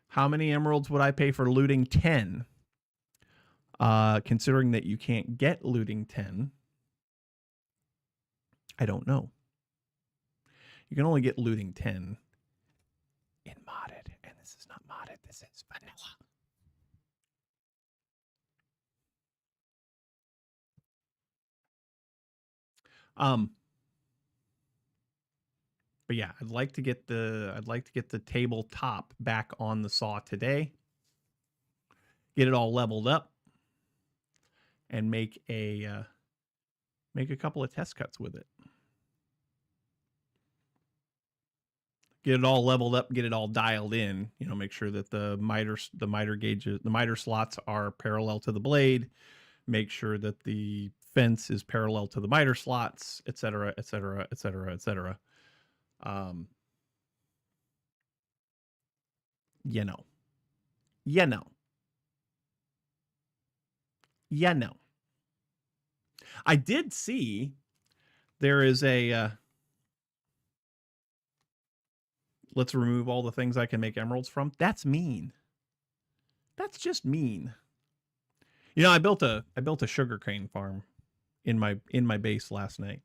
How many emeralds would I pay for looting 10? Considering that you can't get looting 10, I don't know. You can only get looting 10 in modded, and this is not modded. This is vanilla. But yeah, I'd like to get the table top back on the saw today. Get it all leveled up and make a couple of test cuts with it. Get it all leveled up, get it all dialed in, you know, make sure that the miter gauges, the miter slots are parallel to the blade, make sure that the fence is parallel to the miter slots, etc., etc., etc., etc. You know. You know. You know. I did see there is a let's remove all the things I can make emeralds from. That's mean. That's just mean. You know, I built a sugarcane farm in my base last night.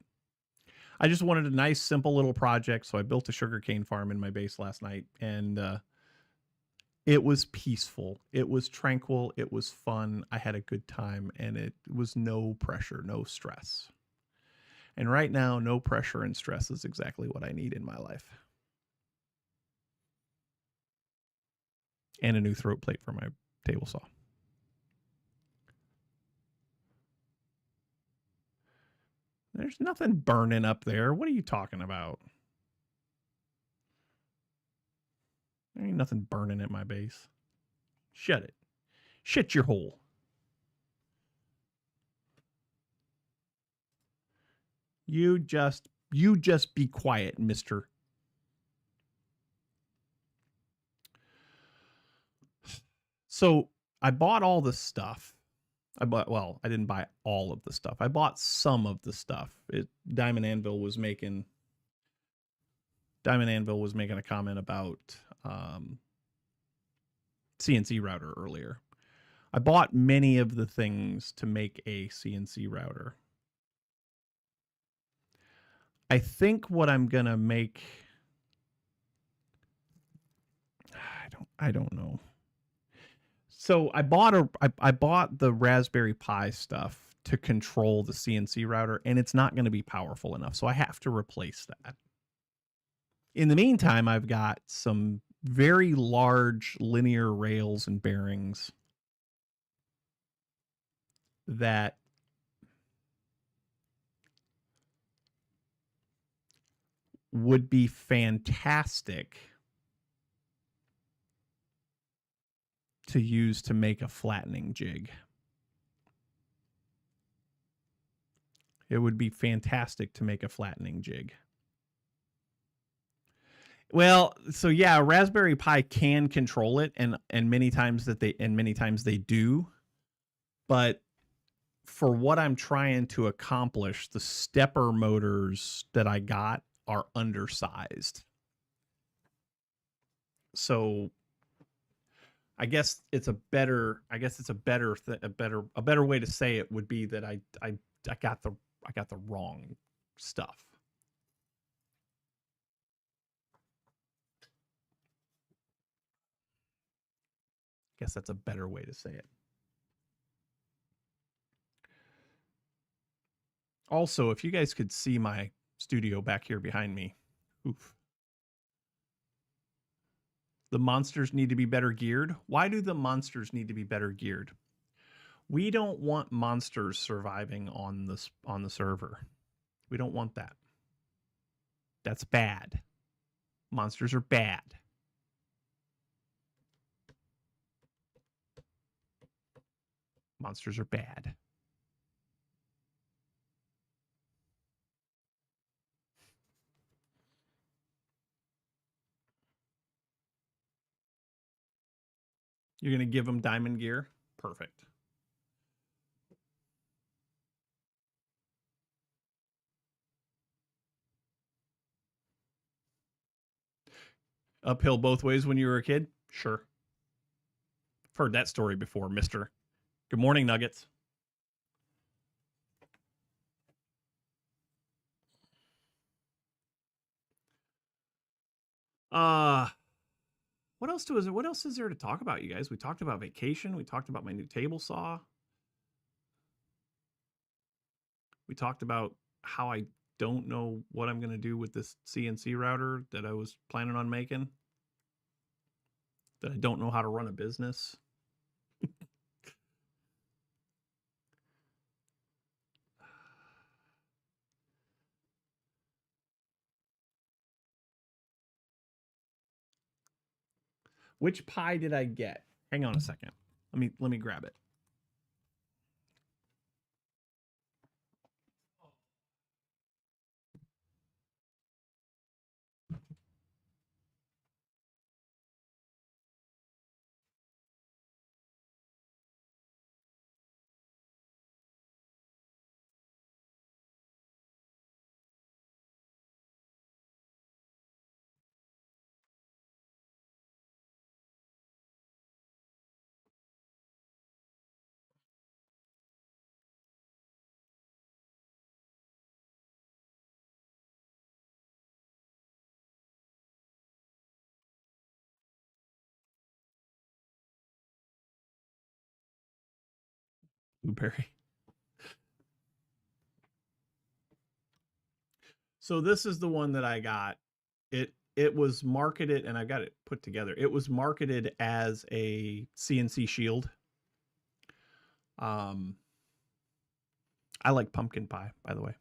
I just wanted a nice, simple little project, so I built a sugarcane farm in my base last night, and it was peaceful. It was tranquil. It was fun. I had a good time, and it was no pressure, no stress. And right now, no pressure and stress is exactly what I need in my life. And a new throat plate for my table saw. There's nothing burning up there. What are you talking about? There ain't nothing burning at my base. Shut it. Shut your hole. You just be quiet, mister. So I bought all the stuff. I didn't buy all of the stuff. I bought some of the stuff. Diamond Anvil was making a comment about CNC router earlier. I bought many of the things to make a CNC router. I think what I'm gonna make, I don't know. So I bought the Raspberry Pi stuff to control the CNC router, and it's not going to be powerful enough, so I have to replace that. In the meantime, I've got some very large linear rails and bearings that would be fantastic to use to make a flattening jig. It would be fantastic to make a flattening jig. Well, so yeah, Raspberry Pi can control it, and many times they do. But for what I'm trying to accomplish, the stepper motors that I got are undersized. So I guess it's a better way to say it would be that I got the wrong stuff. I guess that's a better way to say it. Also, if you guys could see my studio back here behind me, oof. The monsters need to be better geared. Why do the monsters need to be better geared? We don't want monsters surviving on the server. We don't want that. That's bad. Monsters are bad. Monsters are bad. You're going to give them diamond gear? Perfect. Uphill both ways when you were a kid? Sure. I've heard that story before, mister. Good morning, Nuggets. What else is there to talk about, you guys? We talked about vacation. We talked about my new table saw. We talked about how I don't know what I'm going to do with this CNC router that I was planning on making. That I don't know how to run a business. Which pie did I get? Hang on a second. Let me grab it. Blueberry. So this is the one that I got. It was marketed, and I got it put together. It was marketed as a CNC shield. I like pumpkin pie, by the way.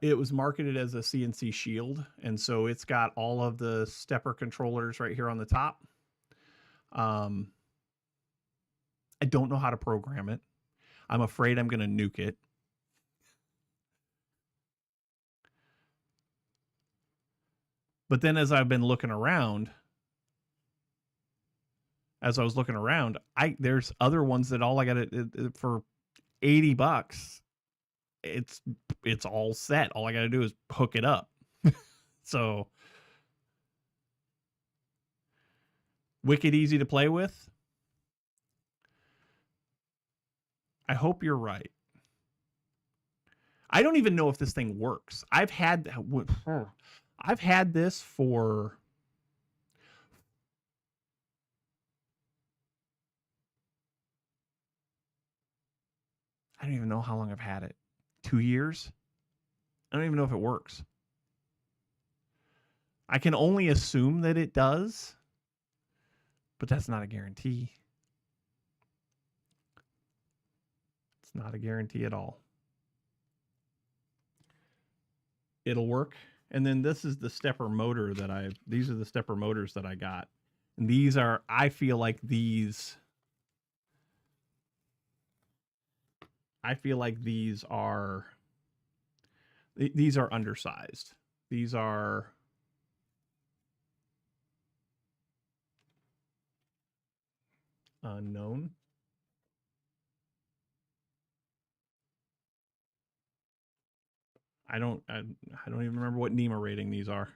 It was marketed as a CNC shield, and so it's got all of the stepper controllers right here on the top. I don't know how to program it. I'm afraid I'm going to nuke it. But then as I've been looking around, there's other ones that all I got to for $80. It's all set. All I got to do is hook it up. So wicked easy to play with. I hope you're right. I don't even know if this thing works. I've had this for I don't even know how long I've had it. 2 years? I don't even know if it works. I can only assume that it does, but that's not a guarantee. It's not a guarantee at all. It'll work. And then this is the stepper motor that these are the stepper motors that I got. And I feel like these are undersized. These are unknown. I don't even remember what NEMA rating these are.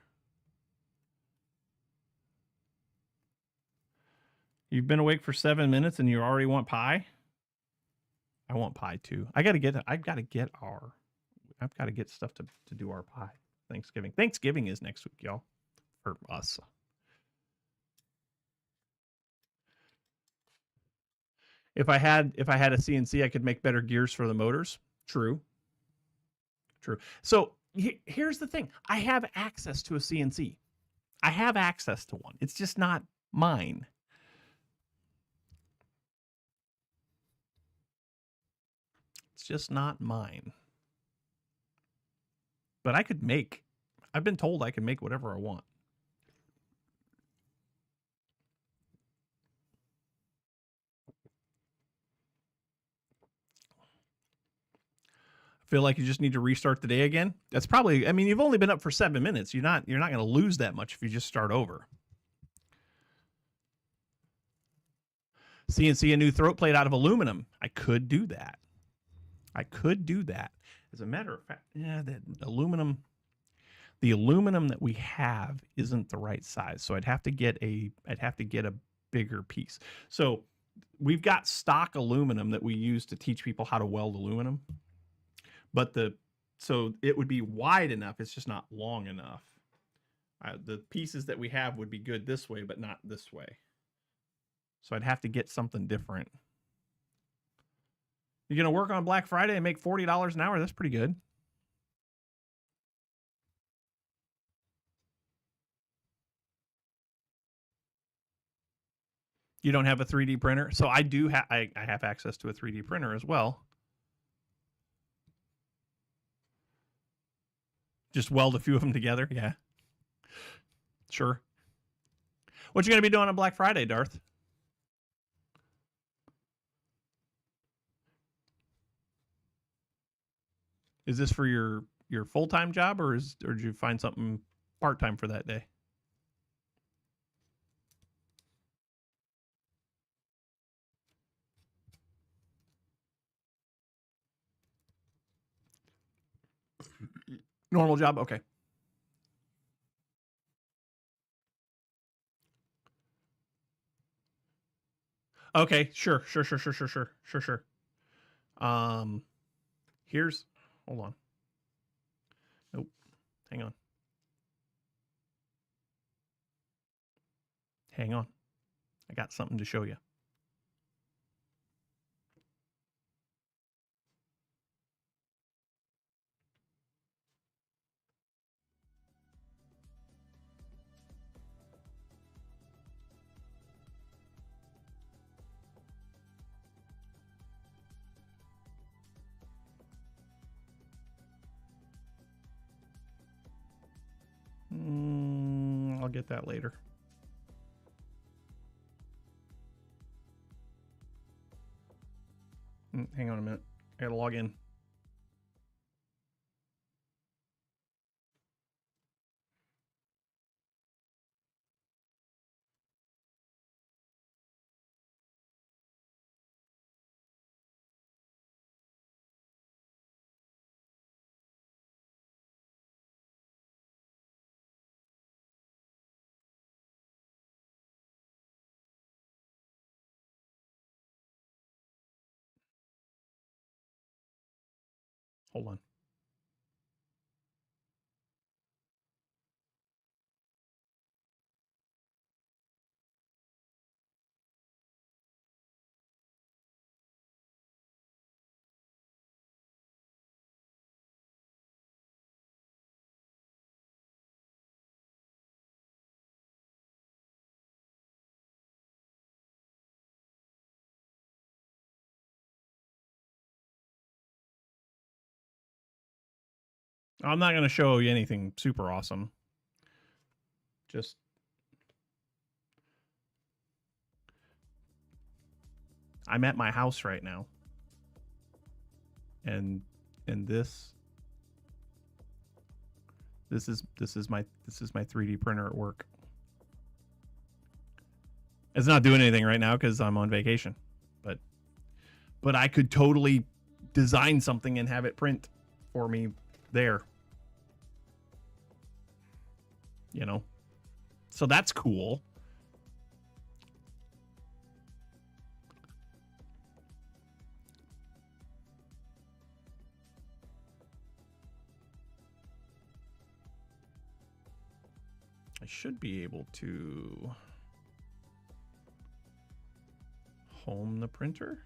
You've been awake for 7 minutes and you already want pie? I want pie too. I've got to get stuff to do our pie. Thanksgiving. Thanksgiving is next week, y'all. For us. If I had a CNC, I could make better gears for the motors. True. So here's the thing. I have access to a CNC. I have access to one. It's just not mine. It's just not mine. But I've been told I can make whatever I want. Feel like you just need to restart the day again? That's probably, I mean, you've only been up for 7 minutes. You're not going to lose that much if you just start over. CNC a new throat plate out of aluminum. I could do that. As a matter of fact, the aluminum that we have isn't the right size. So I'd have to get a bigger piece. So we've got stock aluminum that we use to teach people how to weld aluminum. But so it would be wide enough. It's just not long enough. The pieces that we have would be good this way, but not this way. So I'd have to get something different. You're going to work on Black Friday and make $40 an hour? That's pretty good. You don't have a 3D printer? So I do I have access to a 3D printer as well. Just weld a few of them together? Yeah. Sure. What you going to be doing on Black Friday, Darth? Is this for your full-time job, or did you find something part-time for that day? Normal job? Okay. Okay, sure. Hold on. Nope. Hang on. I got something to show you. get that later. Hang on a minute. I gotta log in. Hold on. I'm not going to show you anything super awesome. Just I'm at my house right now. And this is my 3D printer at work. It's not doing anything right now cuz I'm on vacation. But I could totally design something and have it print for me there. You know. So that's cool. I should be able to home the printer.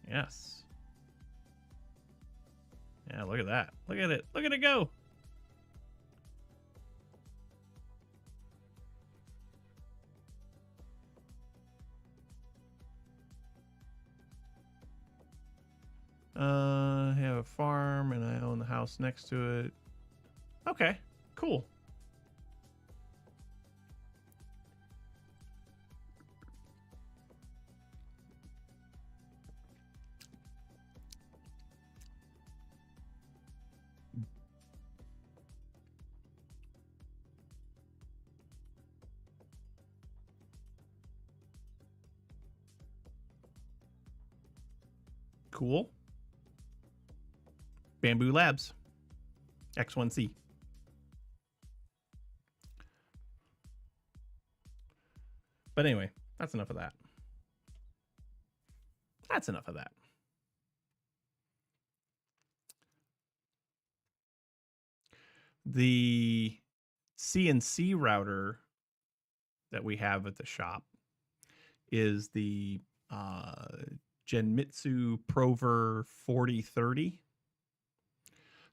Yes. Yeah, look at that. Look at it. Look at it go. I have a farm and I own the house next to it. Okay, cool. Cool. Bamboo Labs. X1C. But anyway, that's enough of that. That's enough of that. The CNC router that we have at the shop is the Genmitsu Prover 4030.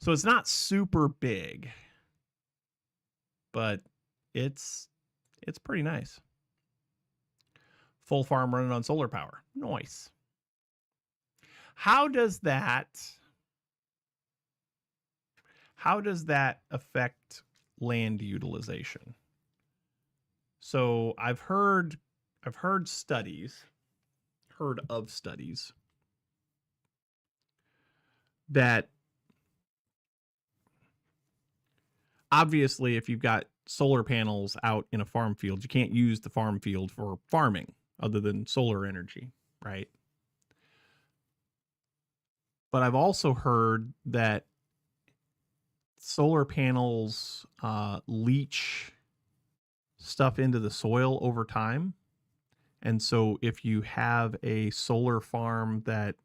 So it's not super big, but it's pretty nice. Full farm running on solar power. Nice. How does that affect land utilization? So I've heard of studies that obviously if you've got solar panels out in a farm field, you can't use the farm field for farming other than solar energy, right? But I've also heard that solar panels leach stuff into the soil over time. And so if you have a solar farm that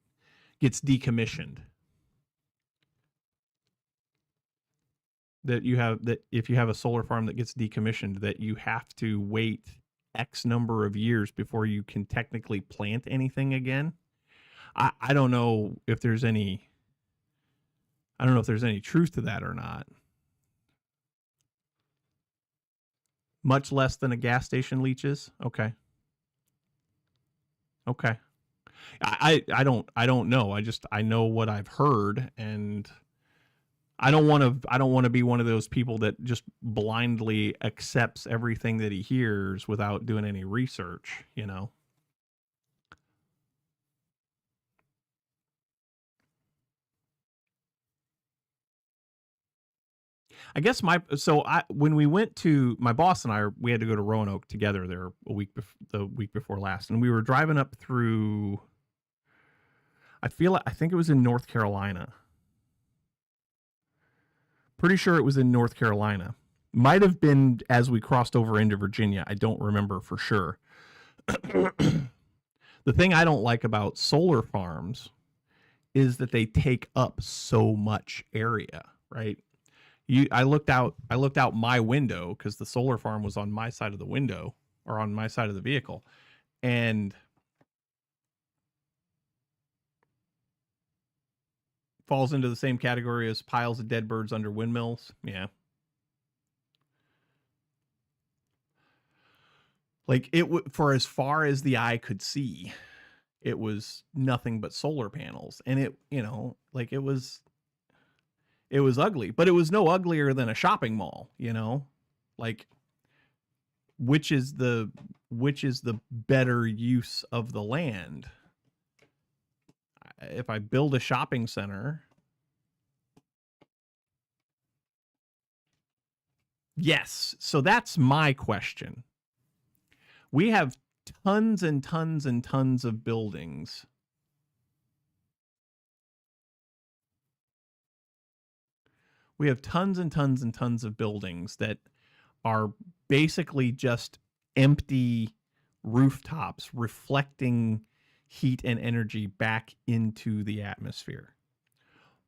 gets decommissioned, that if you have a solar farm that gets decommissioned, that you have to wait X number of years before you can technically plant anything again. I don't know if there's any truth to that or not. Much less than a gas station leaches. Okay. I don't know. I know what I've heard, and I don't want to be one of those people that just blindly accepts everything that he hears without doing any research, you know. I guess when we went to my boss and we had to go to Roanoke together there the week before last, and we were driving up through. I think it was in North Carolina. Pretty sure it was in North Carolina. Might have been as we crossed over into Virginia. I don't remember for sure. The thing I don't like about solar farms is that they take up so much area, right? I looked out my window because the solar farm was on my side of the window or on my side of the vehicle, and falls into the same category as piles of dead birds under windmills. Yeah. Like for as far as the eye could see, it was nothing but solar panels, and it was ugly, but it was no uglier than a shopping mall, you know? Like, which is the better use of the land? If I build a shopping center, yes. So that's my question. We have tons and tons and tons of buildings. We have tons and tons and tons of buildings that are basically just empty rooftops reflecting heat and energy back into the atmosphere.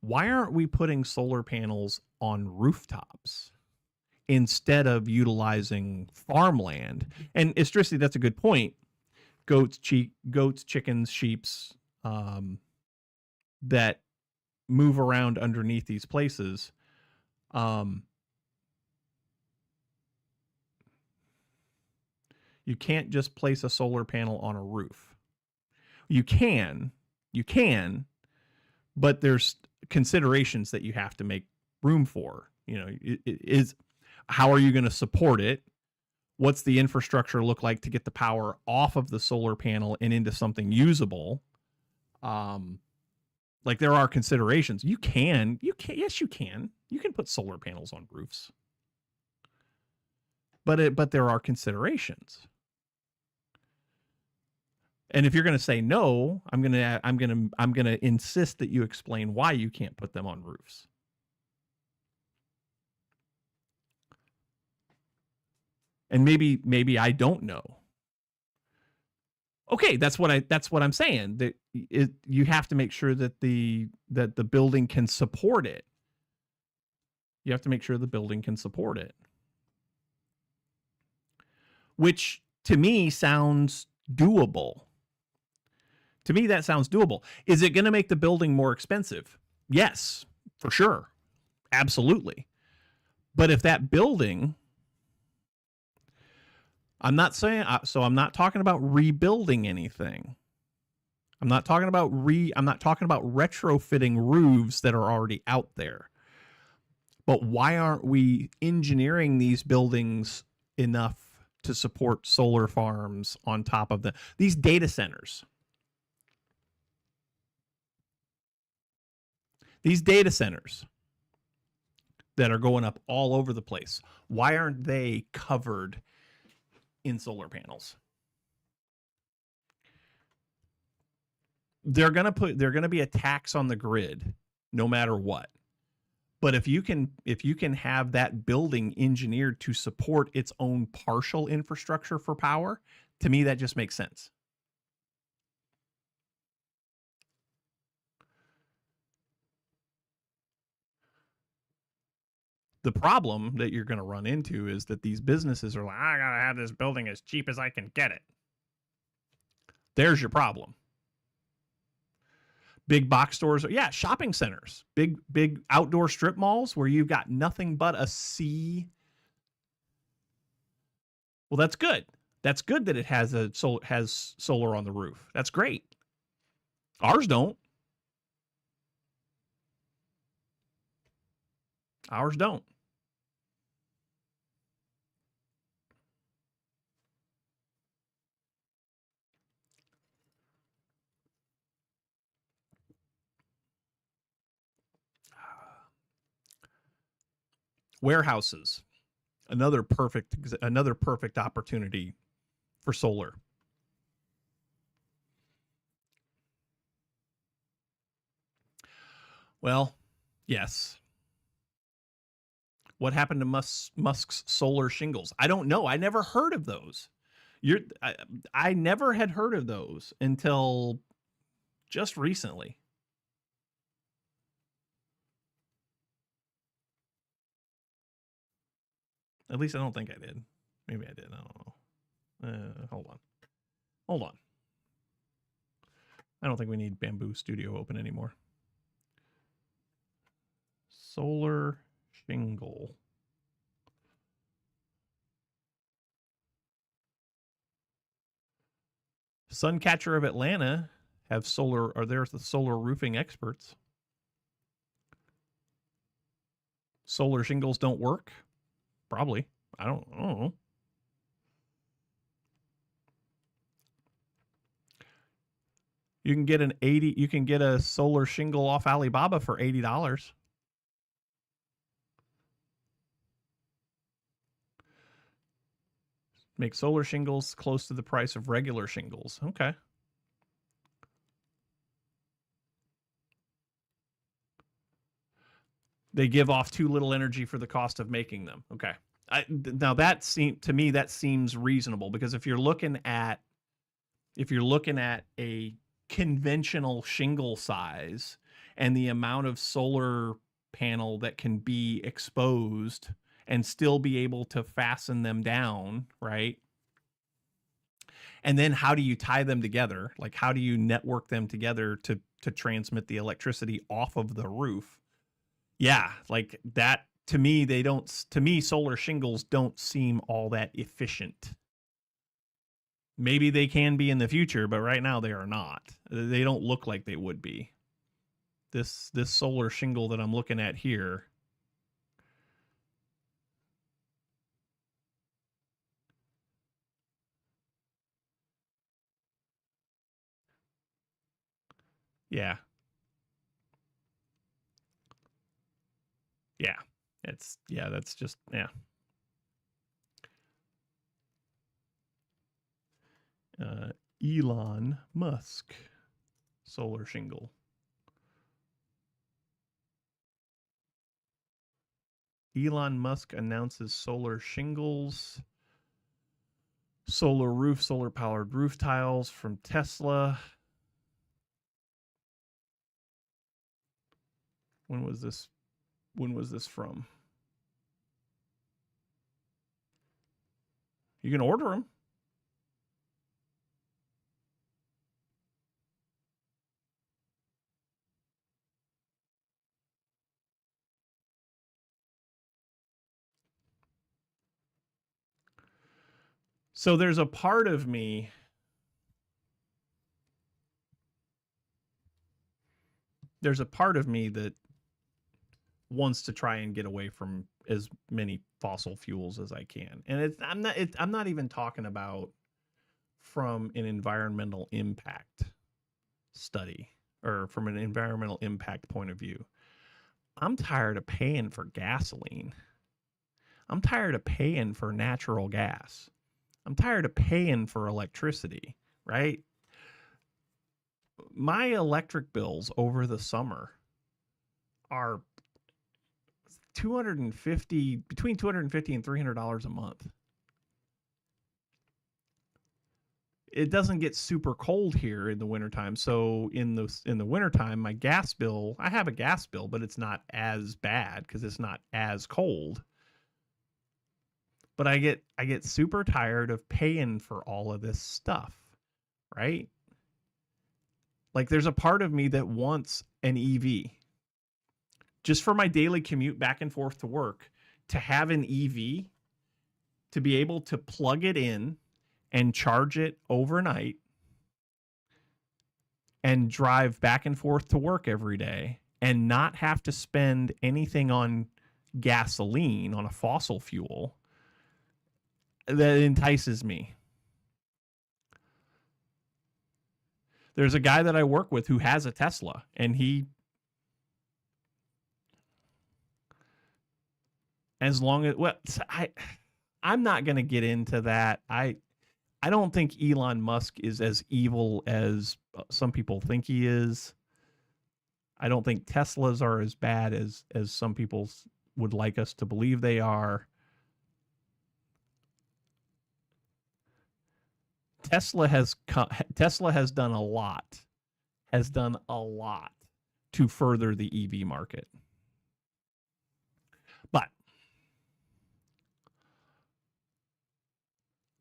Why aren't we putting solar panels on rooftops instead of utilizing farmland? And Istrisi, that's a good point. Goats, chickens, sheeps that move around underneath these places. You can't just place a solar panel on a roof. You can, but there's considerations that you have to make room for. You know, how are you going to support it? What's the infrastructure look like to get the power off of the solar panel and into something usable? Like there are considerations. You can. Yes, you can. You can put solar panels on roofs, but there are considerations. And if you're going to say no, I'm going to insist that you explain why you can't put them on roofs. And maybe I don't know. Okay, that's what I'm saying. That you have to make sure that the building can support it. You have to make sure the building can support it. Which to me sounds doable. To me, that sounds doable. Is it going to make the building more expensive? Yes, for sure. Absolutely. But if that building, I'm not talking about rebuilding anything. I'm not talking about retrofitting roofs that are already out there. But why aren't we engineering these buildings enough to support solar farms on top of these data centers? These data centers that are going up all over the place, why aren't they covered in solar panels? They're going to be a tax on the grid no matter what. But if you can have that building engineered to support its own partial infrastructure for power, to me that just makes sense. The problem that you're going to run into is that these businesses are like, I got to have this building as cheap as I can get it. There's your problem. Big box stores, yeah, shopping centers, big outdoor strip malls where you've got nothing but a sea. Well, that's good. That's good that it has solar on the roof. That's great. Ours don't. Ours don't. Warehouses, another perfect opportunity for solar. Well, yes. What happened to Musk's solar shingles? I don't know. I never heard of those. I never had heard of those until just recently. At least I don't think I did. Maybe I did. I don't know. Hold on. I don't think we need Bamboo Studio open anymore. Solar shingle. Suncatcher of Atlanta have solar, or there's the solar roofing experts. Solar shingles don't work? Probably. I don't know. You can get a solar shingle off Alibaba for $80. Make solar shingles close to the price of regular shingles. Okay. They give off too little energy for the cost of making them. Okay. Now that seems reasonable, because if you're looking at a conventional shingle size and the amount of solar panel that can be exposed and still be able to fasten them down, right? And then how do you tie them together? Like, how do you network them together to transmit the electricity off of the roof? Yeah, like that. To me, solar shingles don't seem all that efficient. Maybe they can be in the future, but right now they are not. They don't look like they would be. This solar shingle that I'm looking at here, yeah. That's just, yeah. Elon Musk solar shingle. Elon Musk announces solar shingles, solar roof, solar powered roof tiles from Tesla. When was this from? You can order them. So there's a part of me that wants to try and get away from as many fossil fuels as I can. And I'm not even talking about from an environmental impact study or from an environmental impact point of view. I'm tired of paying for gasoline. I'm tired of paying for natural gas. I'm tired of paying for electricity, right? My electric bills over the summer are between $250 and $300 a month. It doesn't get super cold here in the wintertime. So in the wintertime, my gas bill, I have a gas bill, but it's not as bad because it's not as cold. But I get super tired of paying for all of this stuff, right? Like, there's a part of me that wants an EV just for my daily commute back and forth to work, to have an EV, to be able to plug it in and charge it overnight and drive back and forth to work every day and not have to spend anything on gasoline on a fossil fuel that entices me. There's a guy that I work with who has a Tesla, and I'm not going to get into that. I don't think Elon Musk is as evil as some people think he is. I don't think Teslas are as bad as some people would like us to believe they are. Tesla has done a lot to further the EV market. But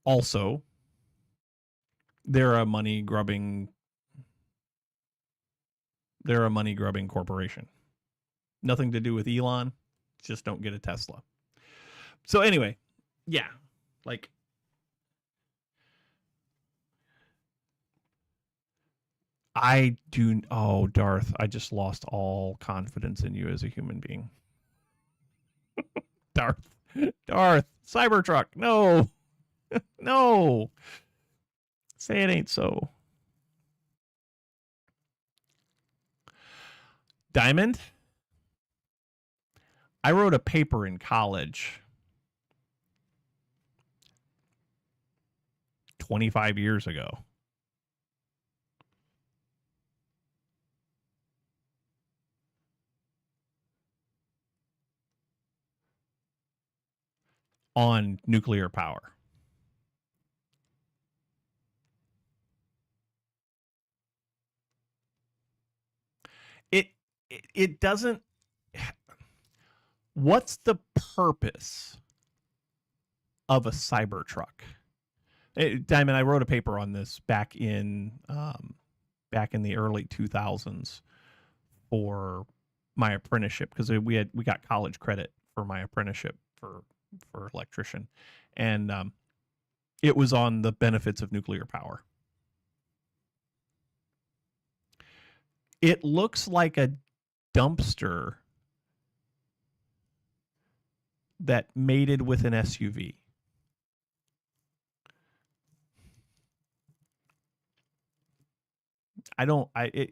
also, they're a money grubbing corporation. Nothing to do with Elon. Just don't get a Tesla. So anyway, yeah, like Darth, I just lost all confidence in you as a human being. Darth, Cybertruck, no, no, say it ain't so. Diamond, I wrote a paper in college 25 years ago on nuclear power. It doesn't. What's the purpose of a Cybertruck? Diamond, I wrote a paper on this back in the early 2000s for my apprenticeship, because we got college credit for my apprenticeship for electrician, and it was on the benefits of nuclear power. It looks like a dumpster that mated with an SUV.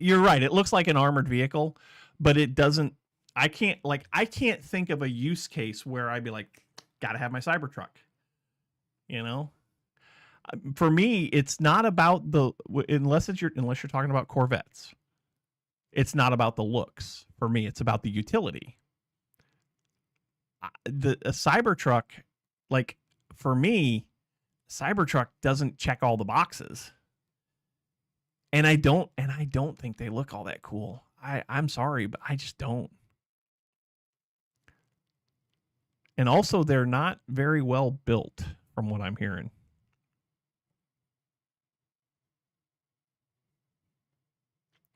You're right. It looks like an armored vehicle, but it doesn't. I can't think of a use case where I'd be like, gotta have my Cybertruck. You know, for me, it's not about unless you're talking about Corvettes. It's not about the looks. For me, it's about the utility. A Cybertruck, like for me, Cybertruck doesn't check all the boxes. And I don't think they look all that cool. I'm sorry, but I just don't. And also, they're not very well built, from what I'm hearing.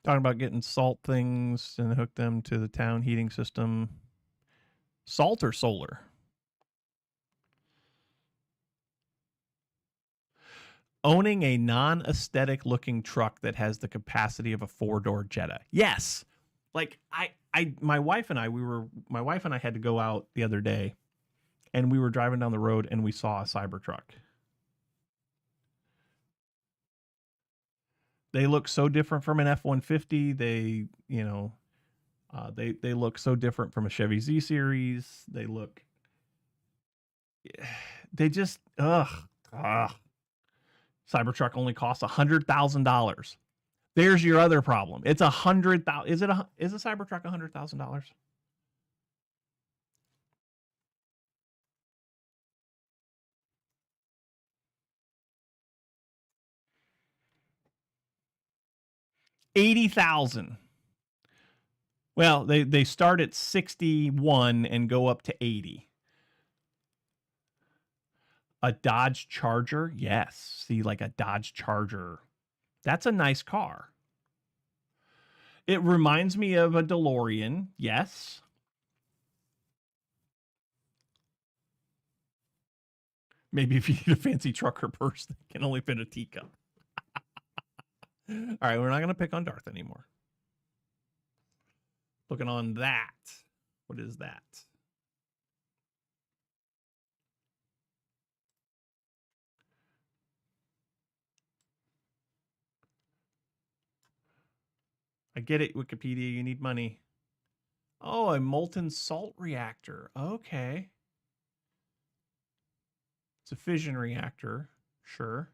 Talking about getting salt things and hook them to the town heating system. Salt or solar? Owning a non-aesthetic looking truck that has the capacity of a 4-door Jetta. Yes. Like my wife and I had to go out the other day, and we were driving down the road and we saw a Cybertruck. They look so different from an F-150. They look so different from a Chevy Z Series. They just Cybertruck only costs $100,000. There's your other problem. It's $100,000. Is a Cybertruck $100,000? $80,000. Well, they start at 61 and go up to 80. A Dodge Charger? Yes. See, like a Dodge Charger. That's a nice car. It reminds me of a DeLorean. Yes. Maybe if you need a fancy trucker purse that can only fit a teacup. All right, we're not going to pick on Darth anymore. Looking on that. What is that? I get it, Wikipedia. You need money. Oh, a molten salt reactor. Okay. It's a fission reactor. Sure.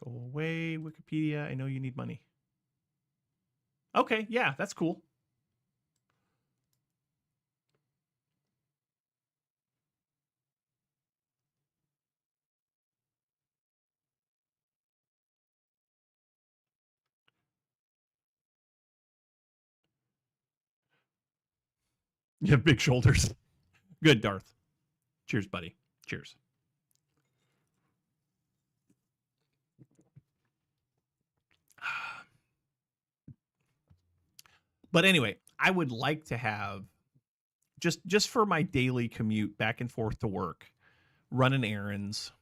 Go away, Wikipedia. I know you need money. Okay, yeah, that's cool. You have big shoulders. Good, Darth. Cheers, buddy. Cheers. But anyway, I would like to have just for my daily commute back and forth to work, running errands.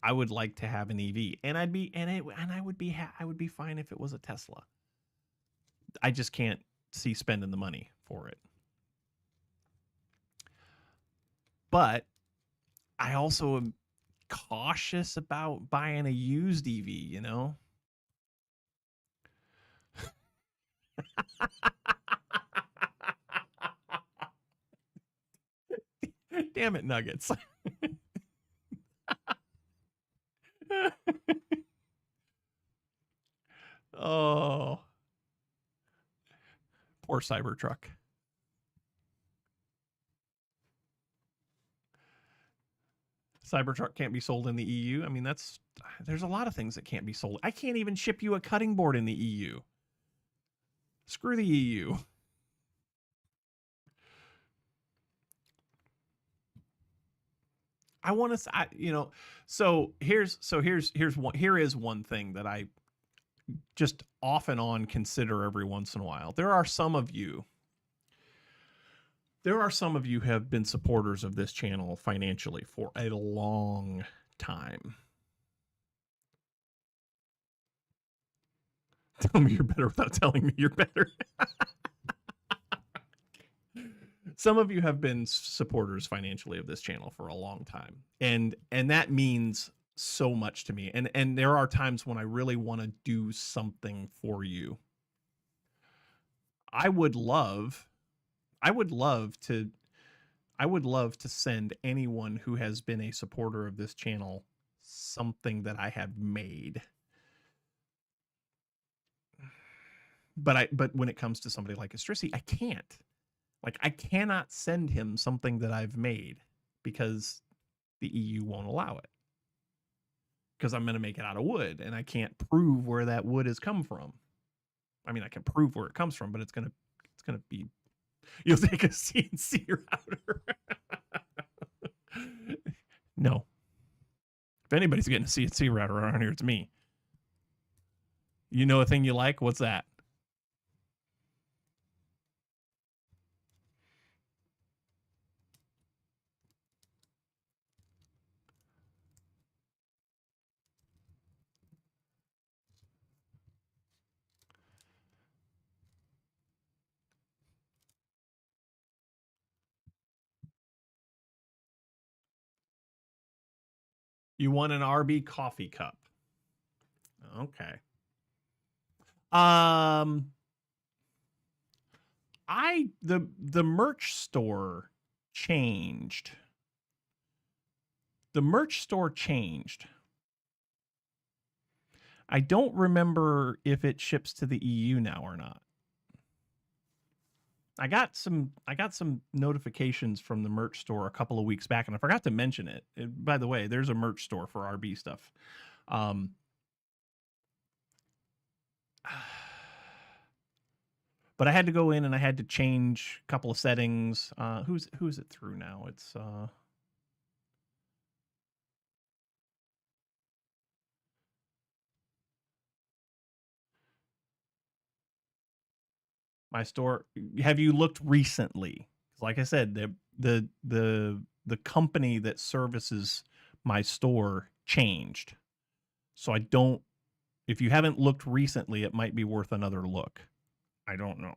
I would like to have an EV, and I would be fine if it was a Tesla. I just can't see spending the money for it. But I also am cautious about buying a used EV, you know? Damn it, Nuggets. Oh, poor Cybertruck. Cybertruck can't be sold in the EU. I mean, there's a lot of things that can't be sold. I can't even ship you a cutting board in the EU. Screw the EU. I want to, you know, so here is one thing that I just off and on consider every once in a while. There are some of you who have been supporters of this channel financially for a long time. Tell me you're better without telling me you're better. Some of you have been supporters financially of this channel for a long time, and that means so much to me. And there are times when I really want to do something for you. I would love to send anyone who has been a supporter of this channel something that I have made. But when it comes to somebody like Estrisi, I can't. Like, I cannot send him something that I've made because the EU won't allow it. Because I'm going to make it out of wood, and I can't prove where that wood has come from. I mean, I can prove where it comes from, but it's gonna be. You'll take a CNC router. No. If anybody's getting a CNC router around here, it's me. You know a thing you like? What's that? You want an RB coffee cup. Okay. The merch store changed. The merch store changed. I don't remember if it ships to the EU now or not. I got some notifications from the merch store a couple of weeks back, and I forgot to mention it. By the way, there's a merch store for RB stuff. But I had to go in and I had to change a couple of settings. Who's it through now? It's my store. Have you looked recently? Like I said, the company that services my store changed. So I don't. If you haven't looked recently, it might be worth another look. I don't know.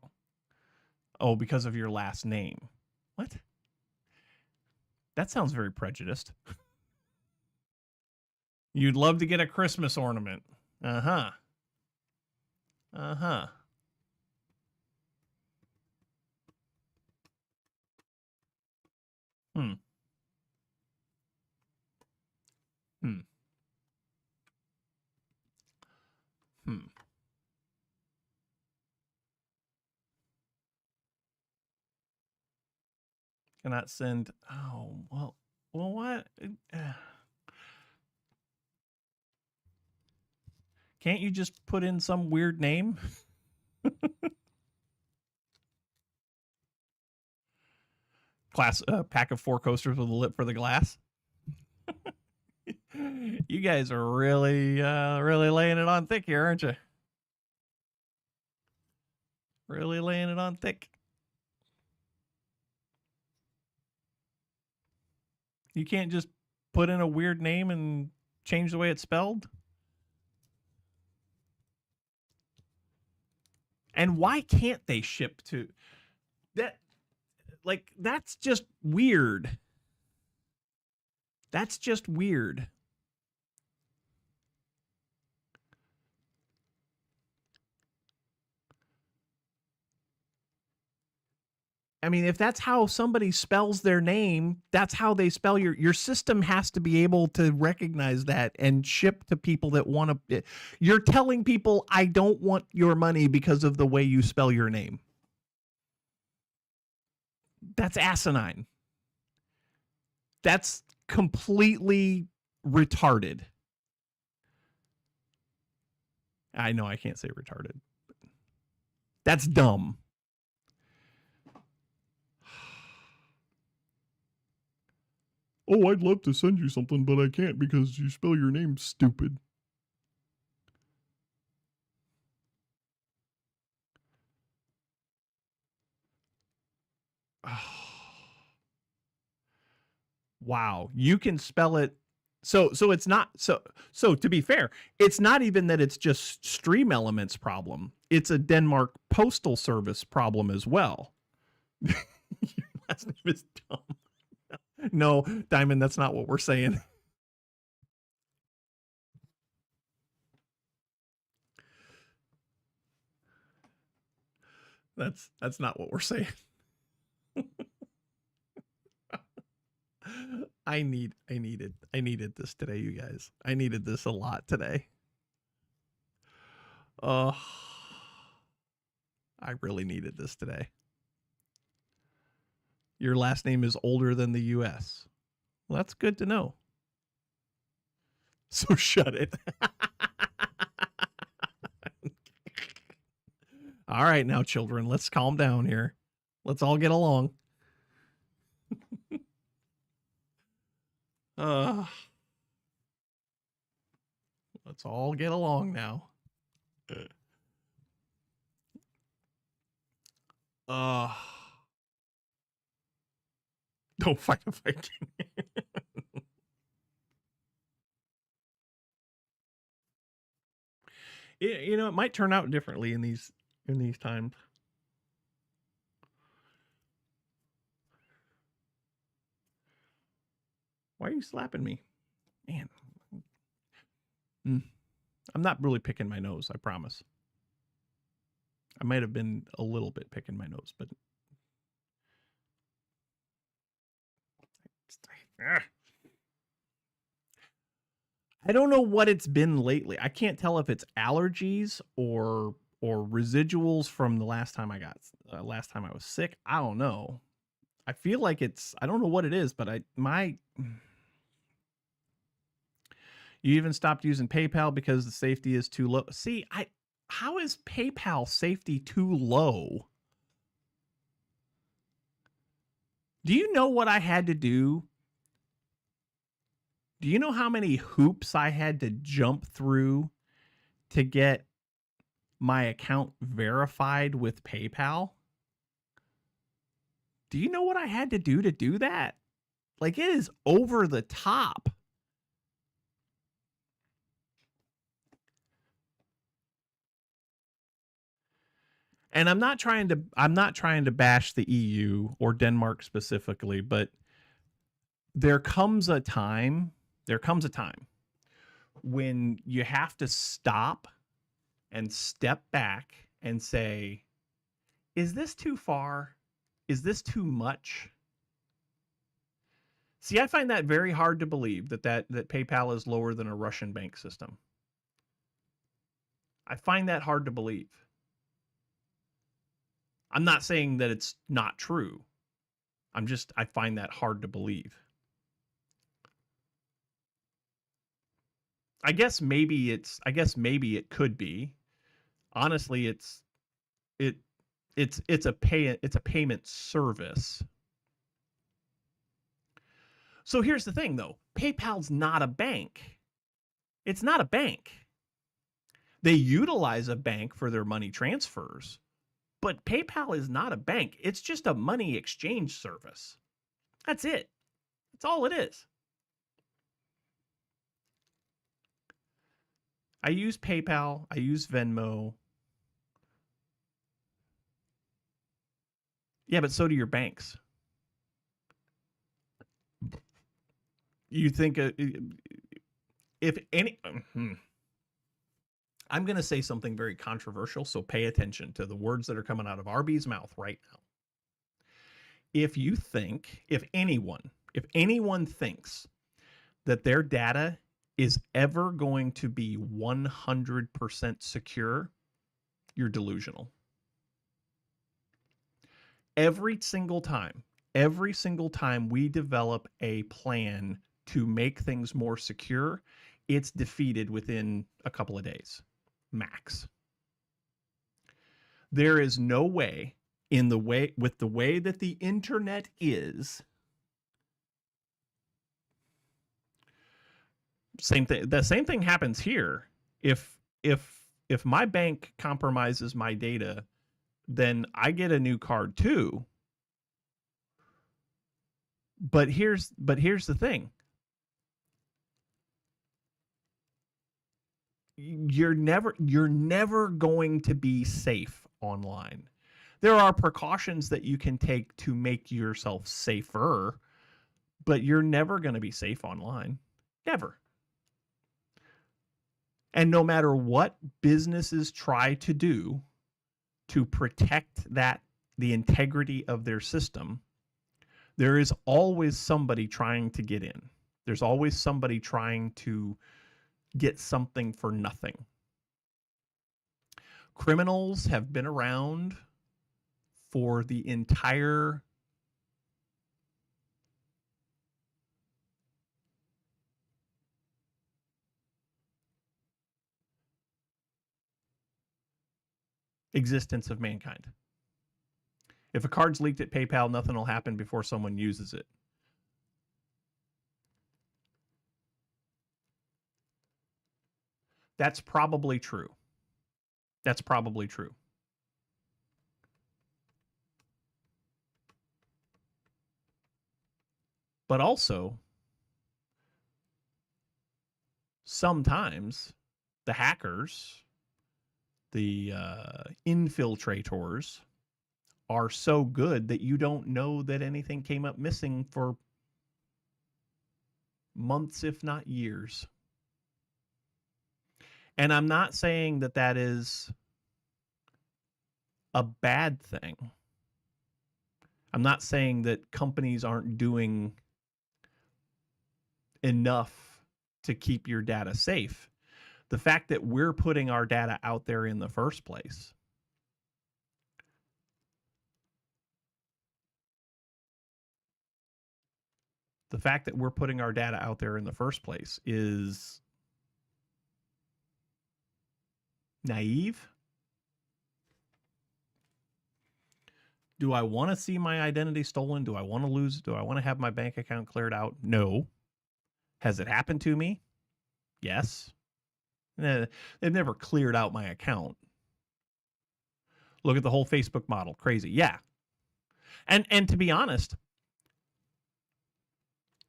Oh, because of your last name. What? That sounds very prejudiced. You'd love to get a Christmas ornament. Uh-huh. Uh-huh. Hmm. Hmm. Hmm. Cannot send. Oh, well, what? Can't you just put in some weird name? Pack of 4 coasters with a lip for the glass. You guys are really laying it on thick here, aren't you? Really laying it on thick. You can't just put in a weird name and change the way it's spelled? And why can't they ship to that? Like, that's just weird. That's just weird. I mean, if that's how somebody spells their name, that's how they spell your system has to be able to recognize that and ship to people that want to. You're telling people, I don't want your money because of the way you spell your name. That's asinine. That's completely retarded. I know I can't say retarded. That's dumb. Oh, I'd love to send you something, but I can't because you spell your name stupid. Wow, you can spell it. So it's not so to be fair, it's not even that it's just Stream Elements problem. It's a Denmark Postal Service problem as well. Your last name is dumb. No, Diamond, that's not what we're saying. That's not what we're saying. I needed this today, you guys. I needed this a lot today. I really needed this today. Your last name is older than the US. Well, that's good to know. So shut it. All right, now, children, let's calm down here. Let's all get along. Let's all get along now. Don't fight a fight. You know, it might turn out differently in these times. Why are you slapping me? Man. I'm not really picking my nose, I promise. I might have been a little bit picking my nose, but I don't know what it's been lately. I can't tell if it's allergies or residuals from the last time I was sick. I don't know. I feel like I don't know what it is, but you even stopped using PayPal because the safety is too low. See, how is PayPal safety too low? Do you know what I had to do? Do you know how many hoops I had to jump through to get my account verified with PayPal? Do you know what I had to do that? Like, it is over the top. And I'm not trying to bash the EU or Denmark specifically, but there comes a time when you have to stop and step back and say, is this too far? Is this too much? See, I find that very hard to believe that PayPal is lower than a Russian bank system. I find that hard to believe. I'm not saying that it's not true. I find that hard to believe. I guess maybe it could be. Honestly, it's a payment service. So here's the thing though. PayPal's not a bank. It's not a bank. They utilize a bank for their money transfers, but PayPal is not a bank. It's just a money exchange service. That's it. That's all it is. I use PayPal. I use Venmo. Yeah, but so do your banks. You think if any... I'm going to say something very controversial, so pay attention to the words that are coming out of RB's mouth right now. If anyone thinks that their data is ever going to be 100% secure, you're delusional. Every single time we develop a plan to make things more secure, it's defeated within a couple of days, max. There is no way with the way that the internet is. The same thing happens here. If my bank compromises my data, then I get a new card too. But here's the thing. You're never going to be safe online. There are precautions that you can take to make yourself safer, but you're never going to be safe online. Never. And no matter what businesses try to do to protect the integrity of their system, there is always somebody trying to get in. There's always somebody trying to get something for nothing. Criminals have been around for the entire existence of mankind. If a card's leaked at PayPal, nothing will happen before someone uses it. That's probably true. That's probably true. But also, sometimes the hackers, the infiltrators, are so good that you don't know that anything came up missing for months, if not years. And I'm not saying that is a bad thing. I'm not saying that companies aren't doing enough to keep your data safe. The fact that we're putting our data out there in the first place is naive. Do I want to see my identity stolen? Do I want to lose? Do I want to have my bank account cleared out? No. Has it happened to me? Yes. They've never cleared out my account. Look at the whole Facebook model. Crazy. Yeah. And to be honest,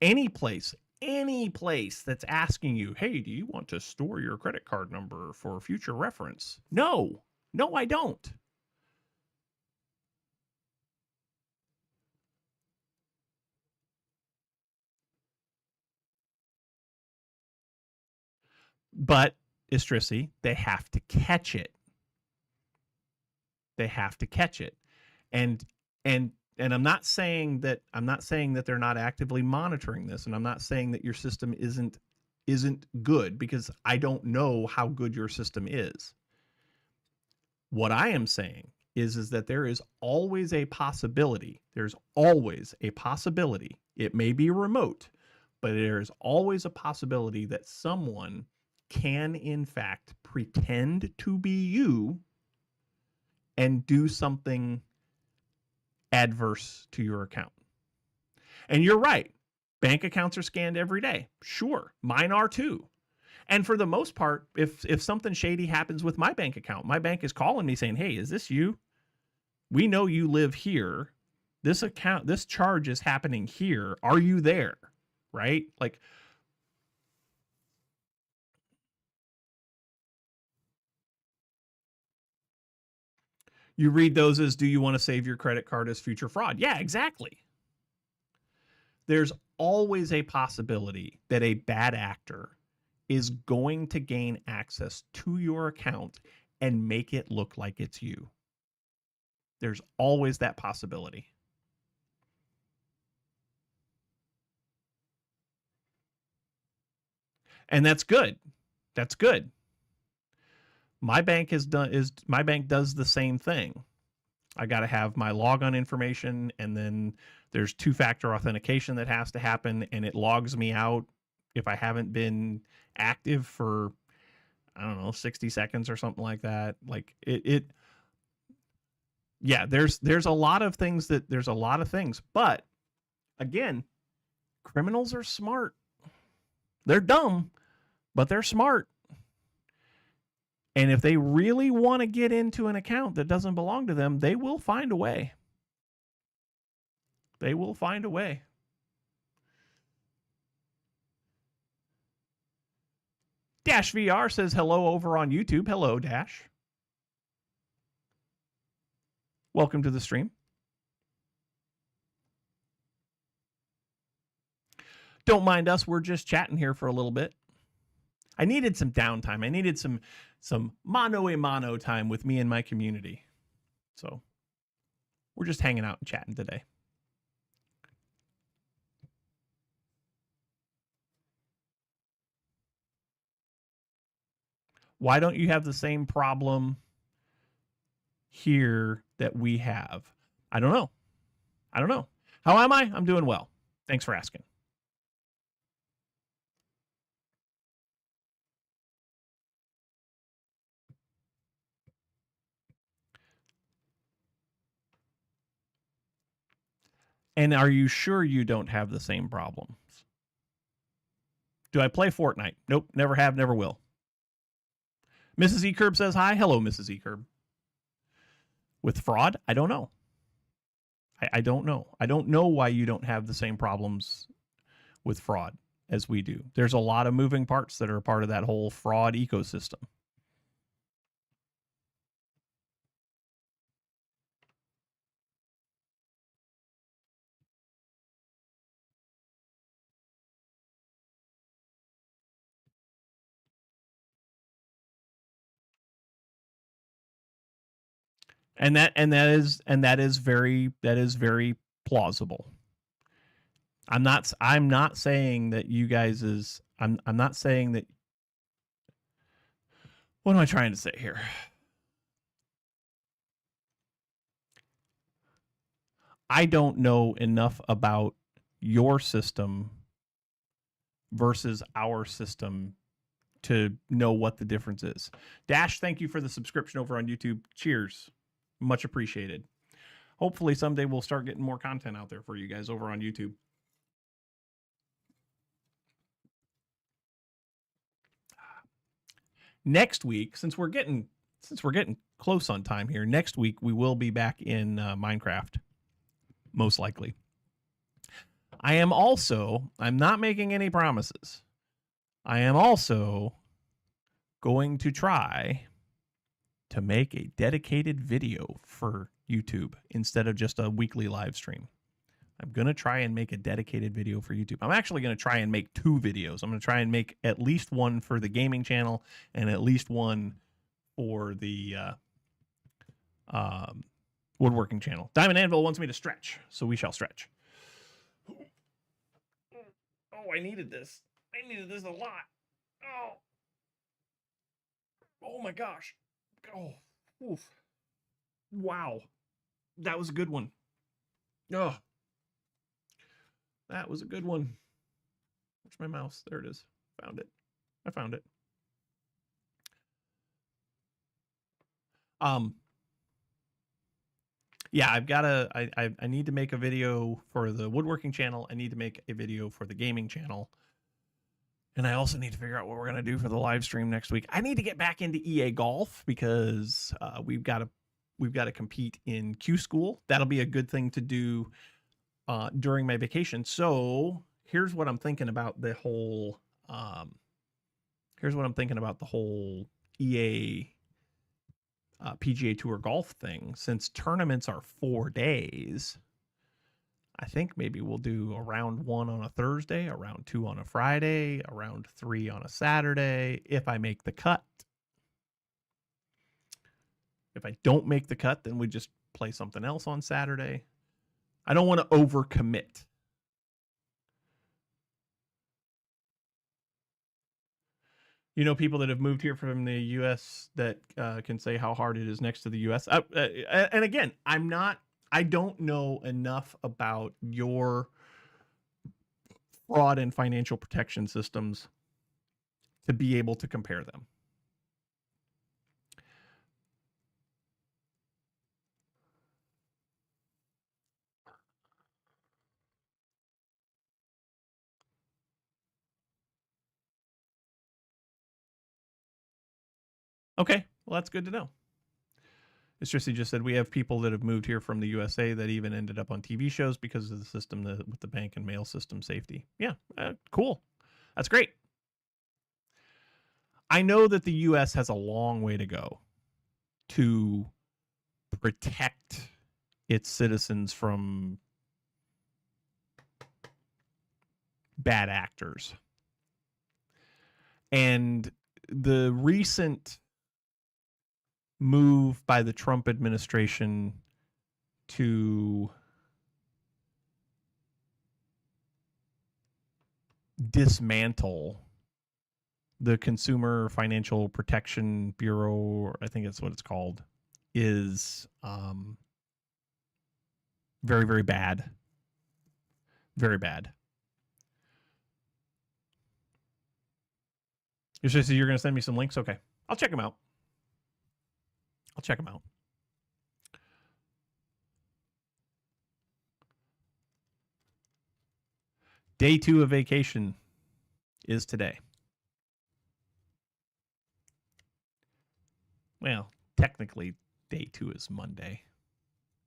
any place that's asking you, hey, do you want to store your credit card number for future reference? No, I don't. But Istrisi, they have to catch it. They have to catch it. And I'm not saying that they're not actively monitoring this, and I'm not saying that your system isn't good, because I don't know how good your system is. What I am saying is that there is always a possibility. There's always a possibility. It may be remote, but there is always a possibility that someone can, in fact, pretend to be you and do something adverse to your account. And you're right. Bank accounts are scanned every day. Sure. Mine are too. And for the most part, if something shady happens with my bank account, my bank is calling me saying, hey, is this you? We know you live here. This charge is happening here. Are you there? Right? Like, you read those as, do you want to save your credit card as future fraud? Yeah, exactly. There's always a possibility that a bad actor is going to gain access to your account and make it look like it's you. There's always that possibility. And that's good. That's good. My bank does the same thing. I got to have my logon information, and then there's two-factor authentication that has to happen, and it logs me out if I haven't been active for, I don't know, 60 seconds or something like that. Like yeah, there's a lot of things but again, criminals are smart. They're dumb, but they're smart. And if they really want to get into an account that doesn't belong to them, they will find a way. They will find a way. Dash VR says hello over on YouTube. Hello, Dash. Welcome to the stream. Don't mind us. We're just chatting here for a little bit. I needed some downtime. I needed some mano a mano time with me and my community. So we're just hanging out and chatting today. Why don't you have the same problem here that we have? I don't know. How am I? I'm doing well. Thanks for asking. And are you sure you don't have the same problems? Do I play Fortnite? Nope, never have, never will. Mrs. Ekerb says hi. Hello, Mrs. Ekerb. With fraud? I don't know. I don't know. I don't know why you don't have the same problems with fraud as we do. There's a lot of moving parts that are a part of that whole fraud ecosystem. And that is very plausible. I'm not saying that you guys is I'm not saying that. What am I trying to say here? I don't know enough about your system versus our system to know what the difference is. Dash, thank you for the subscription over on YouTube. Cheers. Much appreciated. Hopefully someday we'll start getting more content out there for you guys over on YouTube. Next week, since we're getting close on time here, next week we will be back in Minecraft, most likely. I'm not making any promises. I am also going to try to make a dedicated video for YouTube instead of just a weekly live stream. I'm going to try and make a dedicated video for YouTube. I'm actually going to try and make 2 videos. I'm going to try and make at least one for the gaming channel and at least one for the woodworking channel. Diamond Anvil wants me to stretch, so we shall stretch. Oh, I needed this. I needed this a lot. Oh my gosh. Oh, oof. Wow. That was a good one. Oh, that was a good one. Where's my mouse? There it is. Found it. I found it. Yeah, I've got to, I need to make a video for the woodworking channel. I need to make a video for the gaming channel. And I also need to figure out what we're going to do for the live stream next week. I need to get back into EA Golf because we've got to compete in Q School. That'll be a good thing to do during my vacation. So here's what I'm thinking about the whole EA PGA Tour golf thing. Since tournaments are 4 days, I think maybe we'll do a round 1 on a Thursday, a round 2 on a Friday, a round 3 on a Saturday, if I make the cut. If I don't make the cut, then we just play something else on Saturday. I don't want to overcommit. You know, people that have moved here from the U.S. that can say how hard it is next to the U.S. And again, I don't know enough about your fraud and financial protection systems to be able to compare them. Okay, well, that's good to know. Trissy just said we have people that have moved here from the USA that even ended up on TV shows because of the system with the bank and mail system safety. Yeah, cool. That's great. I know that the U.S. has a long way to go to protect its citizens from bad actors. And the recent move by the Trump administration to dismantle the Consumer Financial Protection Bureau, or I think that's what it's called, is very, very bad. Very bad. You're going to send me some links? Okay. I'll check them out. Day 2 of vacation is today. Well, technically, day 2 is Monday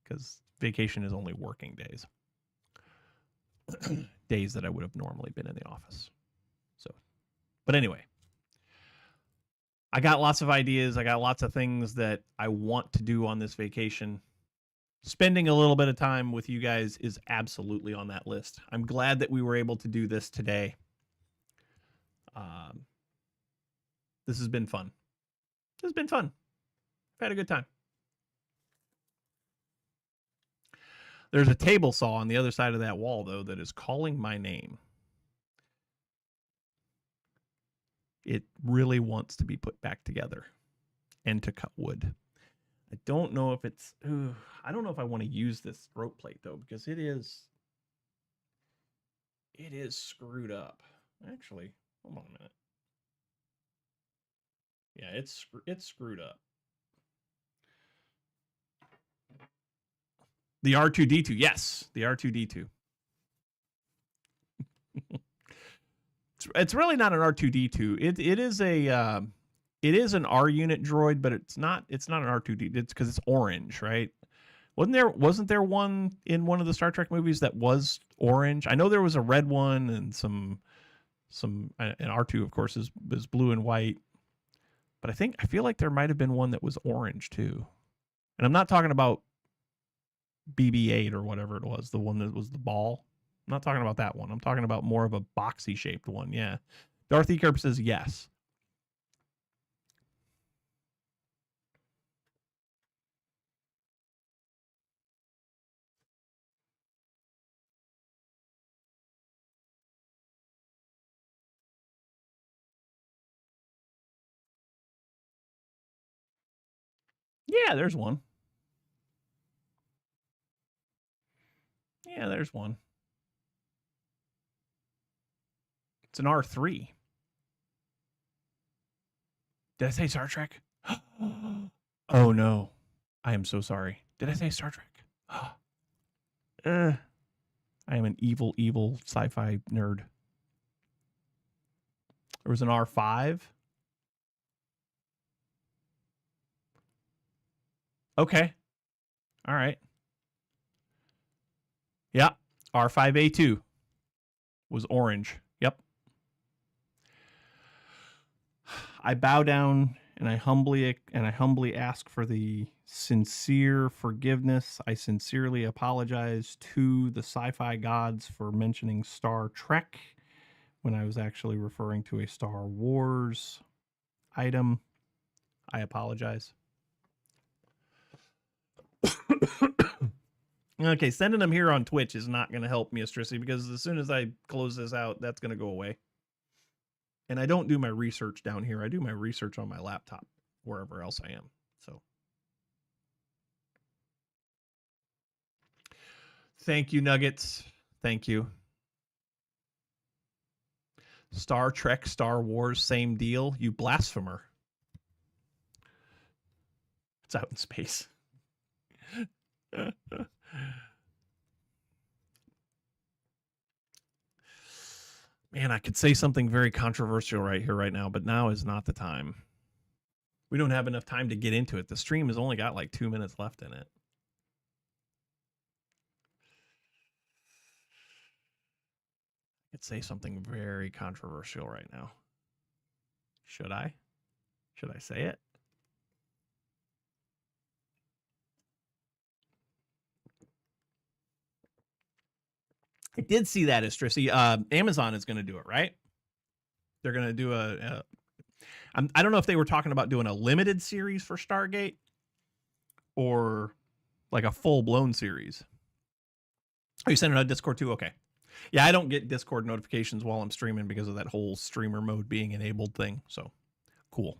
because vacation is only working days. Days that I would have normally been in the office. So, but anyway, I got lots of ideas. I got lots of things that I want to do on this vacation. Spending a little bit of time with you guys is absolutely on that list. I'm glad that we were able to do this today. This has been fun. I've had a good time. There's a table saw on the other side of that wall, though, that is calling my name. It really wants to be put back together and to cut wood. I don't know if it's... I don't know if I want to use this throat plate, though, because it is screwed up. Actually, hold on a minute. Yeah, it's screwed up. The R2-D2, yes, the R2-D2. It's really not an R2-D2. It is an R unit droid, but it's not an R2-D2. It's because it's orange, right? Wasn't there one in one of the Star Trek movies that was orange? I know there was a red one and and R2 of course is blue and white. But I feel like there might have been one that was orange too. And I'm not talking about BB-8 or whatever it was, the one that was the ball. I'm not talking about that one. I'm talking about more of a boxy shaped one. Yeah. Dorothy Kerp says yes. Yeah, there's one. Yeah, there's one. It's an R3. Did I say Star Trek? Oh no. I am so sorry. Did I say Star Trek? I am an evil, evil sci-fi nerd. There was an R5. Okay. All right. Yeah. R5A2 was orange. Yep. I bow down and I humbly ask for the sincere forgiveness. I sincerely apologize to the sci-fi gods for mentioning Star Trek when I was actually referring to a Star Wars item. I apologize. Okay, sending them here on Twitch is not going to help me, Astrisi, because as soon as I close this out, that's going to go away. And I don't do my research down here. I do my research on my laptop, wherever else I am. So thank you, Nuggets. Thank you. Star Trek, Star Wars, same deal. You blasphemer. It's out in space. Man, I could say something very controversial right here, right now, but now is not the time. We don't have enough time to get into it. The stream has only got like 2 minutes left in it. I could say something very controversial right now. Should I? Should I say it? I did see that, Astrisi. Amazon is going to do it, right? They're going to do I don't know if they were talking about doing a limited series for Stargate or like a full-blown series. Are you sending it on Discord too? Okay. Yeah, I don't get Discord notifications while I'm streaming because of that whole streamer mode being enabled thing. So, cool.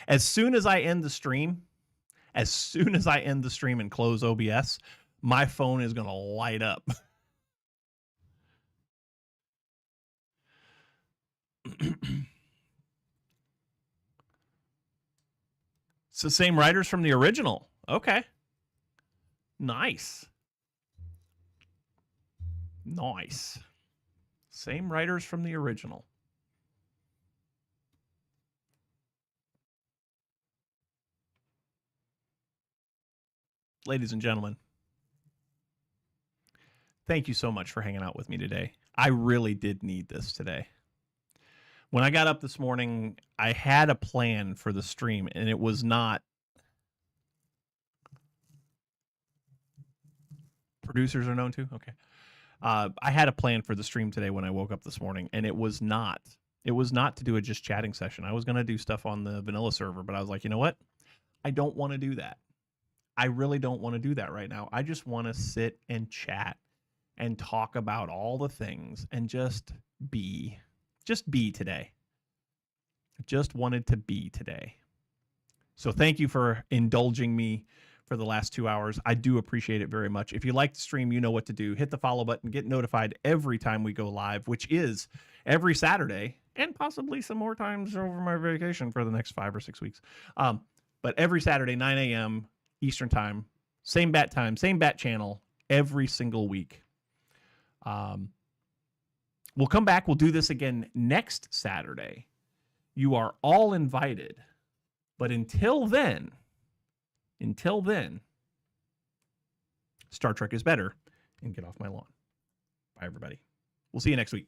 As soon as I end the stream and close OBS, my phone is going to light up. It's the same writers from the original. Okay. Nice. Nice. Same writers from the original. Ladies and gentlemen, thank you so much for hanging out with me today. I really did need this today. When I got up this morning, I had a plan for the stream, and it was not... Producers are known to? Okay. I had a plan for the stream today when I woke up this morning, and it was not to do a just chatting session. I was going to do stuff on the vanilla server, but I was like, you know what? I don't want to do that. I really don't want to do that right now. I just want to sit and chat and talk about all the things and just be today. I just wanted to be today. So thank you for indulging me for the last 2 hours. I do appreciate it very much. If you like the stream, you know what to do. Hit the follow button, get notified every time we go live, which is every Saturday and possibly some more times over my vacation for the next 5 or 6 weeks. But every Saturday, 9 a.m. Eastern time, same bat time, same bat channel, every single week. We'll come back. We'll do this again next Saturday. You are all invited. But until then, Star Trek is better, and get off my lawn. Bye, everybody. We'll see you next week.